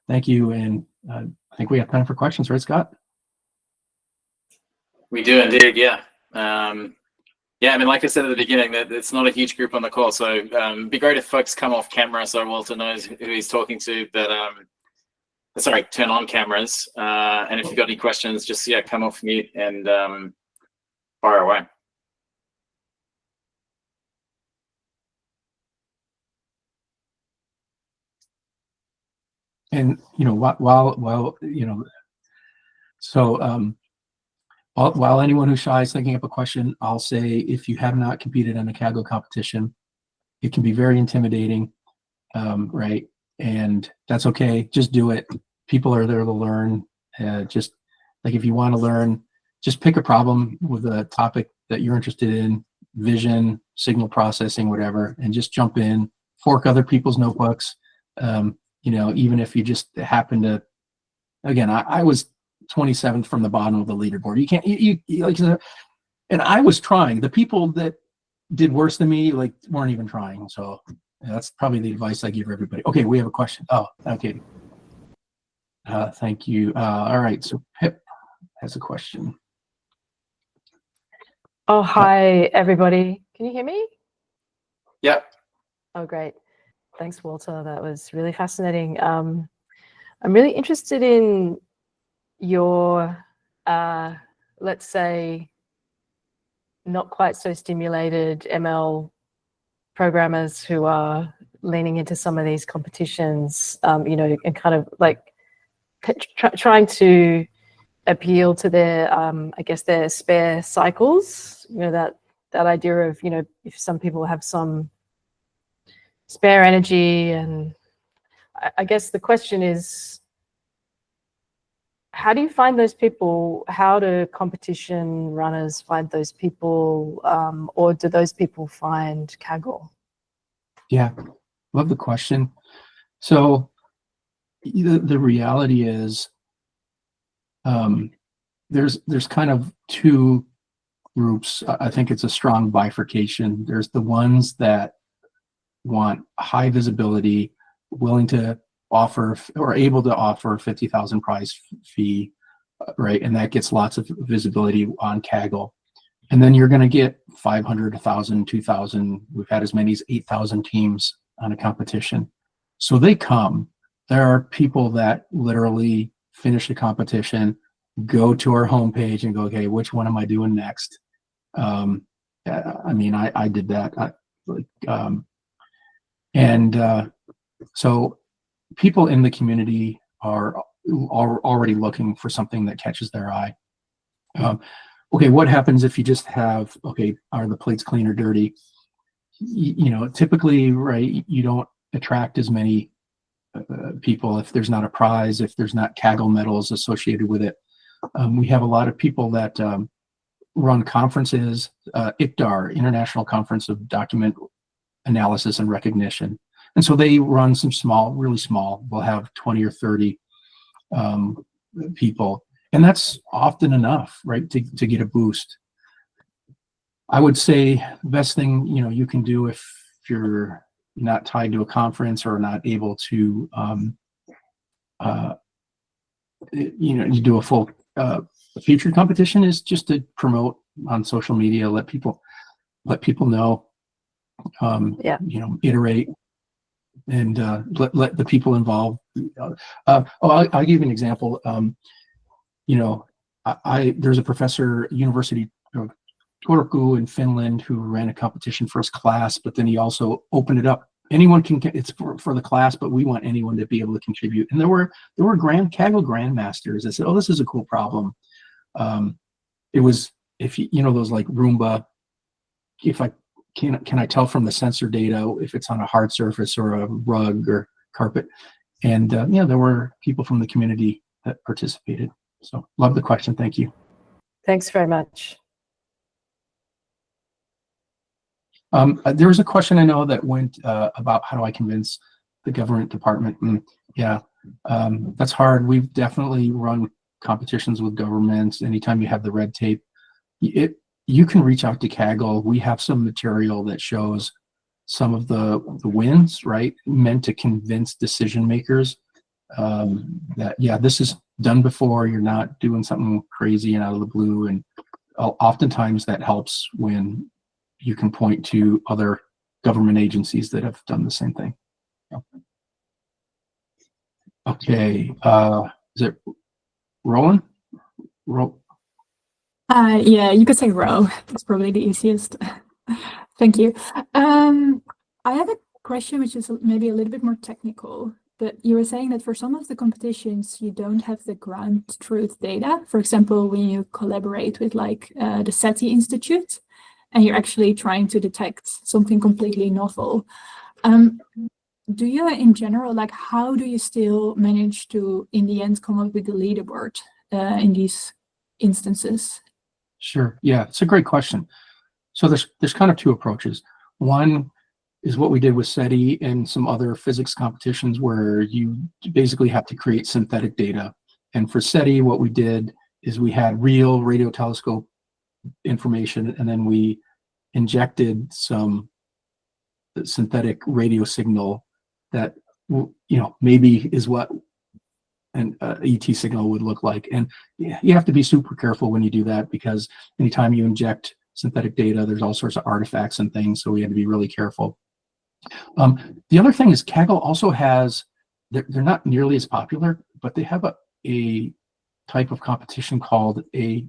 thank you, and I think we have time for questions, right, Scott? We do indeed, yeah. Yeah, I mean, like I said at the beginning, that it's not a huge group on the call, so it'd be great if folks come off camera so Walter knows who he's talking to, but sorry, turn on cameras. And if you've got any questions, just come off mute and fire away. And while anyone who's shy is thinking up a question, I'll say if you have not competed in a Kaggle competition, it can be very intimidating, right? And that's okay. Just do it. People are there to learn. Just like if you want to learn, just pick a problem with a topic that you're interested in, vision, signal processing, whatever, and just jump in, fork other people's notebooks. Even if you just happen to, again, I was 27th from the bottom of the leaderboard. You can't, and I was trying. The people that did worse than me, weren't even trying. So that's probably the advice I give everybody. Okay, we have a question. Oh, okay. Thank you. All right, so Pip has a question. Oh, hi, everybody. Can you hear me? Yep. Oh, great. Thanks, Walter. That was really fascinating. I'm really interested in your, let's say, not quite so stimulated ML programmers who are leaning into some of these competitions, and kind of trying to appeal to their, I guess, their spare cycles. That idea of, if some people have some spare energy, and I guess the question is, how do you find those people? How do competition runners find those people, or do those people find Kaggle? Yeah, love the question. So the reality is, there's kind of two groups. I think it's a strong bifurcation. There's the ones that want high visibility, willing to offer or able to offer 50,000 prize fee, right? And that gets lots of visibility on Kaggle. And then you're going to get 500, 1,000, 2,000. We've had as many as 8,000 teams on a competition. So they come. There are people that literally finish the competition, go to our homepage and go, okay, which one am I doing next? I did that. So people in the community are already looking for something that catches their eye. Okay, what happens if you just have, okay, are the plates clean or dirty? You know, typically, right, you don't attract as many people if there's not a prize, if there's not Kaggle medals associated with it. We have a lot of people that run conferences, ICDAR, International Conference of Document Analysis and Recognition. And so they run some small, really small, we'll have 20 or 30 people. And that's often enough, right, to get a boost. I would say the best thing, you know, you can do if you're not tied to a conference or not able to, you know, you do a full featured competition is just to promote on social media, let people know, you know, iterate, and let the people involved. I'll give you an example. You know, there's a professor at University of Turku in Finland who ran a competition for his class, but then he also opened it up. Anyone can, it's for the class, but we want anyone to be able to contribute. And there were Kaggle grandmasters that said, oh, this is a cool problem. It was, if you know, those like Roomba, if I can I tell from the sensor data if it's on a hard surface or a rug or carpet? And yeah, there were people from the community that participated. So love the question. Thank you. Thanks very much. There was a question I know that went about how do I convince the government department? Yeah, that's hard. We've definitely run competitions with governments. Anytime you have the red tape, you can reach out to Kaggle. We have some material that shows some of the wins, right? Meant to convince decision makers that, yeah, this is done before. You're not doing something crazy and out of the blue. And oftentimes that helps when you can point to other government agencies that have done the same thing. Okay, is it Roland? Yeah, you could say row. That's probably the easiest. Thank you. I have a question which is maybe a little bit more technical, but you were saying that for some of the competitions, you don't have the ground truth data. For example, when you collaborate with like the SETI Institute, and you're actually trying to detect something completely novel. Do you, in general, like how do you still manage to, in the end, come up with the leaderboard in these instances? Sure. Yeah, it's a great question. So there's kind of two approaches. One is what we did with SETI and some other physics competitions where you basically have to create synthetic data. And for SETI, what we did is we had real radio telescope information, and then we injected some synthetic radio signal that, you know, maybe is what an ET signal would look like. And you have to be super careful when you do that, because anytime you inject synthetic data, there's all sorts of artifacts and things, so we had to be really careful. The other thing is Kaggle also has, they're not nearly as popular, but they have a type of competition called a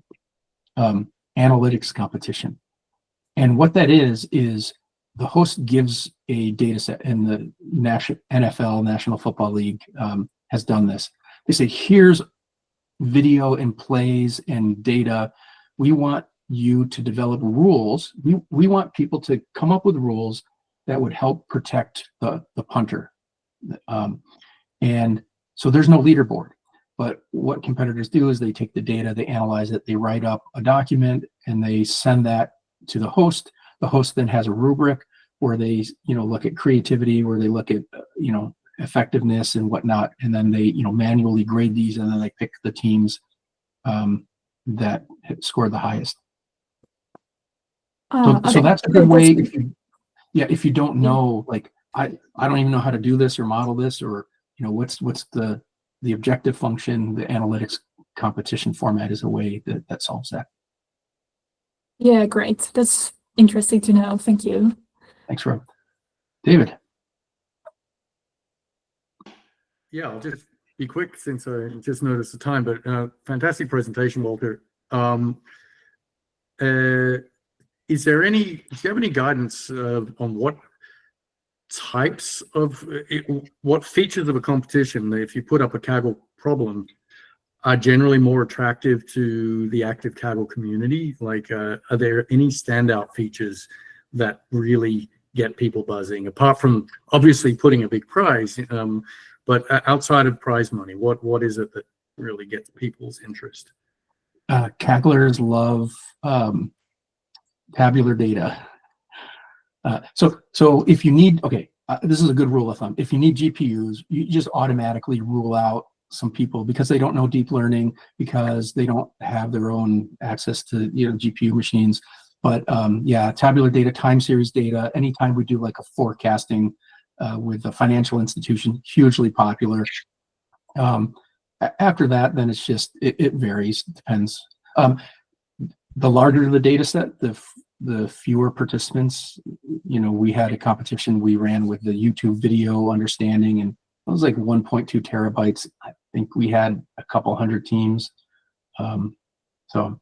analytics competition. And what that is the host gives a data set, and the NFL, National Football League, has done this. They say, here's video and plays and data. We want you to develop rules. We want people to come up with rules that would help protect the punter. And so there's no leaderboard. But what competitors do is they take the data, they analyze it, they write up a document, and they send that to the host. The host then has a rubric where they, you know, look at creativity, where they look at, you know, effectiveness and whatnot, and then they, you know, manually grade these, and then they pick the teams that scored the highest. So that's a good way. If you don't know, like I don't even know how to do this or model this, or, you know, what's the objective function, the analytics competition format is a way that solves that. Yeah, great. That's interesting to know. Thank you. Thanks, Rob. David. Yeah, I'll just be quick since I just noticed the time, but fantastic presentation, Walter. Do you have any guidance on what types of what features of a competition, if you put up a Kaggle problem, are generally more attractive to the active Kaggle community? Like, are there any standout features that really get people buzzing, apart from obviously putting a big prize, but outside of prize money, what is it that really gets people's interest? Kagglers love tabular data. So if you need, this is a good rule of thumb. If you need GPUs, you just automatically rule out some people because they don't know deep learning, because they don't have their own access to GPU machines. But yeah, tabular data, time series data. Anytime we do like a forecasting with a financial institution, hugely popular. After that, then it's just it varies. It depends. The larger the data set, the fewer participants. We had a competition we ran with the YouTube video understanding, and it was like 1.2 terabytes. I think we had a couple hundred teams. So.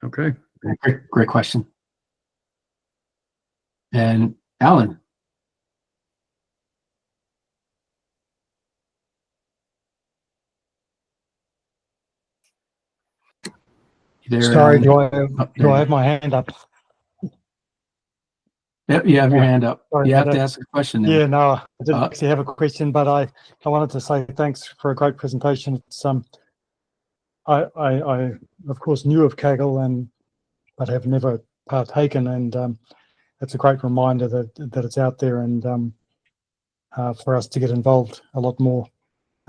Okay. Great question. And Alan. Sorry, do I have my hand up? Yep, you have your hand up. Sorry, you have to ask a question now. Yeah, no, I didn't actually have a question, but I wanted to say thanks for a great presentation. It's I of course knew of Kaggle but have never partaken, and it's a great reminder that it's out there, and for us to get involved a lot more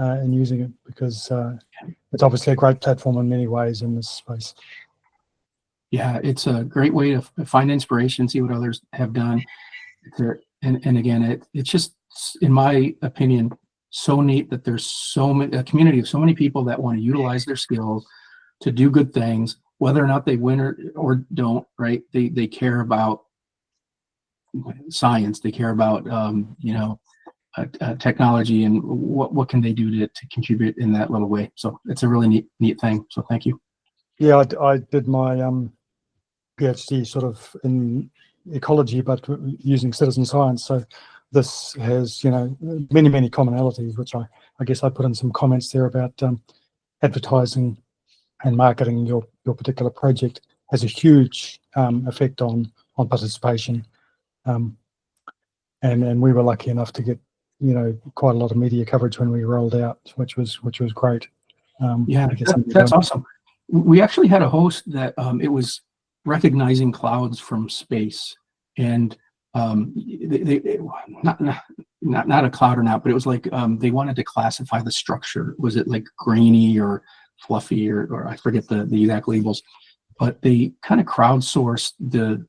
in using it, because it's obviously a great platform in many ways in this space. Yeah, it's a great way to find inspiration, see what others have done. And again, it's just, in my opinion, so neat that there's a community of so many people that want to utilize their skills to do good things, whether or not they win or don't, right? They care about science, they care about technology, and what can they do to contribute in that little way. So it's a really neat thing. So thank you. Yeah, I did my Ph.D. sort of in ecology, but using citizen science. So this has, many commonalities, which I guess I put in some comments there about advertising and marketing your particular project has a huge effect on participation. And we were lucky enough to get, quite a lot of media coverage when we rolled out, which was great. Yeah, that's awesome. We actually had a host that it was recognizing clouds from space, and they not a cloud or not, but it was like they wanted to classify the structure. Was it like grainy or fluffy, or I forget the exact labels, but they kind of crowdsourced the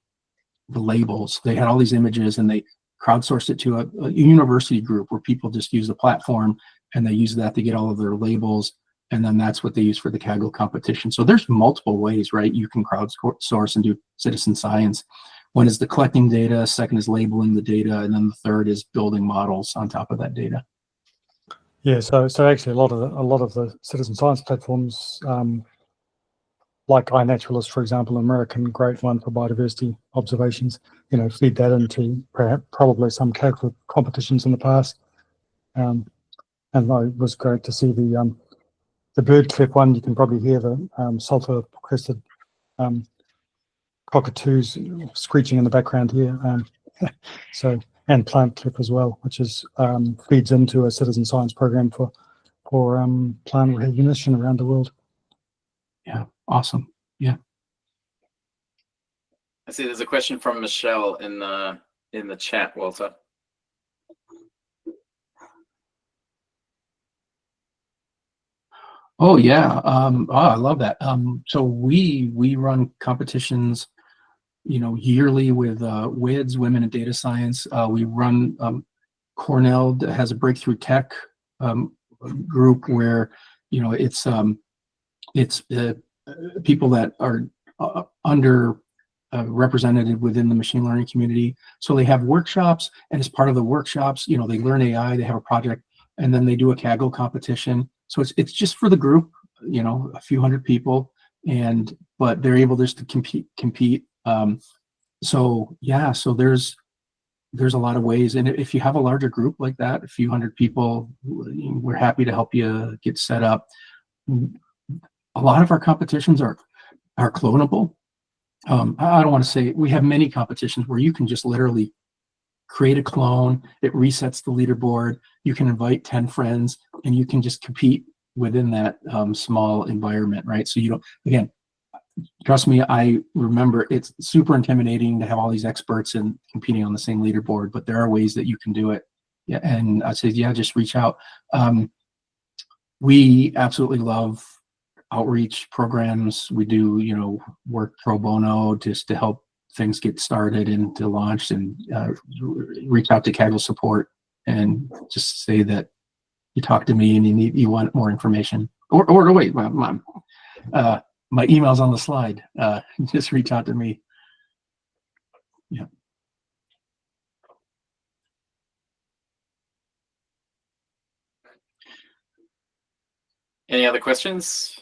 labels. They had all these images, and they crowdsourced it to a university group where people just use the platform, and they use that to get all of their labels. And then that's what they use for the Kaggle competition. So there's multiple ways, right? You can crowdsource and do citizen science. One is the collecting data, second is labeling the data, and then the third is building models on top of that data. Yeah, so actually a lot of the citizen science platforms, like iNaturalist, for example, American, great one for biodiversity observations, feed that into probably some Kaggle competitions in the past. And it was great to see the bird clip one. You can probably hear the sulfur-crested cockatoos screeching in the background here. And plant clip as well, which is feeds into a citizen science program for plant recognition around the world. Yeah, awesome. Yeah. I see there's a question from Michelle in the chat, Walter. Oh yeah, I love that. So we run competitions, yearly with WIDS, Women in Data Science. We run Cornell has a breakthrough tech group where it's people that are under represented within the machine learning community. So they have workshops, and as part of the workshops, they learn AI. They have a project, and then they do a Kaggle competition. So it's just for the group, a few hundred people, but they're able just to compete. So yeah, so there's there's a lot of ways. And if you have a larger group like that, a few hundred people, we're happy to help you get set up. A lot of our competitions are clonable. I don't want to say, we have many competitions where you can just literally create a clone, it resets the leaderboard, you can invite 10 friends, and you can just compete within that small environment, right? So you don't, again, trust me, I remember it's super intimidating to have all these experts and competing on the same leaderboard, but there are ways that you can do it. Yeah, and I say, yeah, just reach out. We absolutely love outreach programs. We do, you know, work pro bono just to help things get started and to launch, and reach out to Kaggle support and just say that you talk to me and you want more information. Or wait, my email's on the slide. Just reach out to me. Yeah. Any other questions?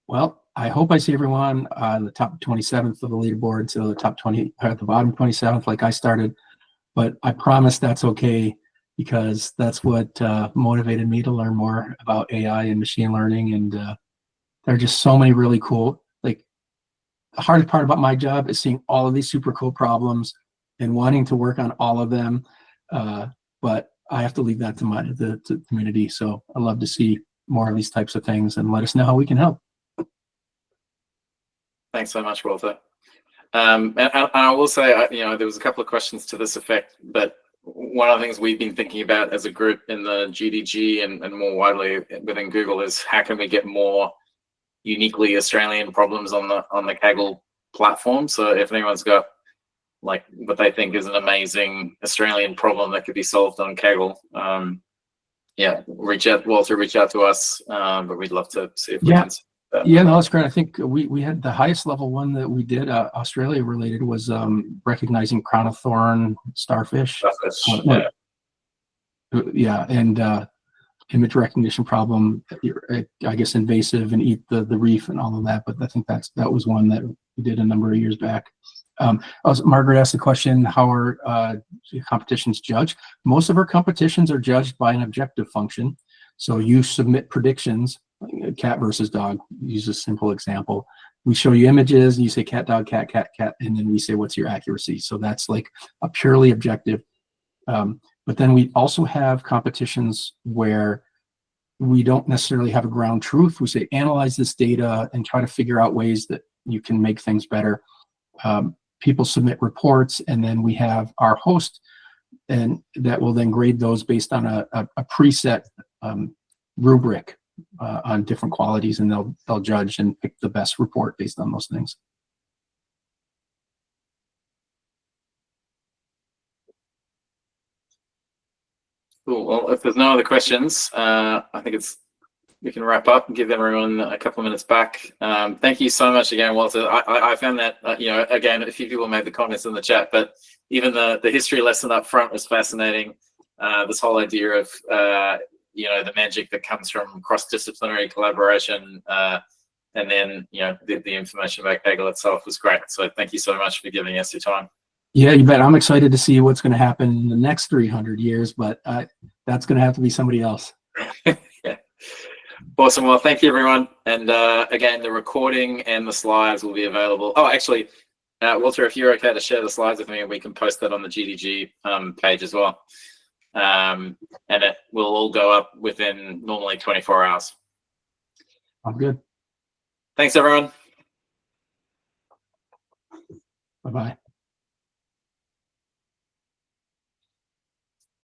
Well, I hope I see everyone on the top 27th of the leaderboard, so the top 20, at the bottom 27th, like I started. But I promise that's okay, because that's what motivated me to learn more about AI and machine learning. And there are just so many really cool, like, the hardest part about my job is seeing all of these super cool problems and wanting to work on all of them. But I have to leave that to the community. So I love to see more of these types of things, and let us know how we can help. Thanks so much, Walter. And I will say, you know, there was a couple of questions to this effect, but one of the things we've been thinking about as a group in the GDG and more widely within Google is how can we get more uniquely Australian problems on the Kaggle platform. So if anyone's got like what they think is an amazing Australian problem that could be solved on Kaggle, yeah, reach out, Walter, reach out to us. But we'd love to see if we can. Yeah, no, that's great. I think we had the highest level one that we did, Australia related, was recognizing crown of thorn starfish. Yeah. Yeah, and image recognition problem, I guess invasive and eat the reef and all of that. But I think that was one that we did a number of years back. Margaret asked the question, how are competitions judged? Most of our competitions are judged by an objective function. So you submit predictions. Cat versus dog, use a simple example. We show you images and you say cat, dog, cat, cat, cat, and then we say what's your accuracy. So that's like a purely objective. But then we also have competitions where we don't necessarily have a ground truth. We say analyze this data and try to figure out ways that you can make things better. People submit reports, and then we have our host, and that will then grade those based on a preset rubric on different qualities, and they'll judge and pick the best report based on those things. Cool. Well, if there's no other questions, I think we can wrap up and give everyone a couple of minutes back. Thank you so much again, Walter. I found that, you know, again, a few people made the comments in the chat, but even the history lesson up front was fascinating. This whole idea of you know, the magic that comes from cross-disciplinary collaboration, and then, you know, the information about Kaggle itself was great. So thank you so much for giving us your time. Yeah, you bet. I'm excited to see what's going to happen in the next 300 years, but that's going to have to be somebody else. Yeah. Awesome. Well, thank you, everyone. And again, the recording and the slides will be available. Oh, actually, Walter, if you're okay to share the slides with me, we can post that on the GDG page as well. And it will all go up within normally 24 hours. I'm good. Thanks, everyone. Bye-bye.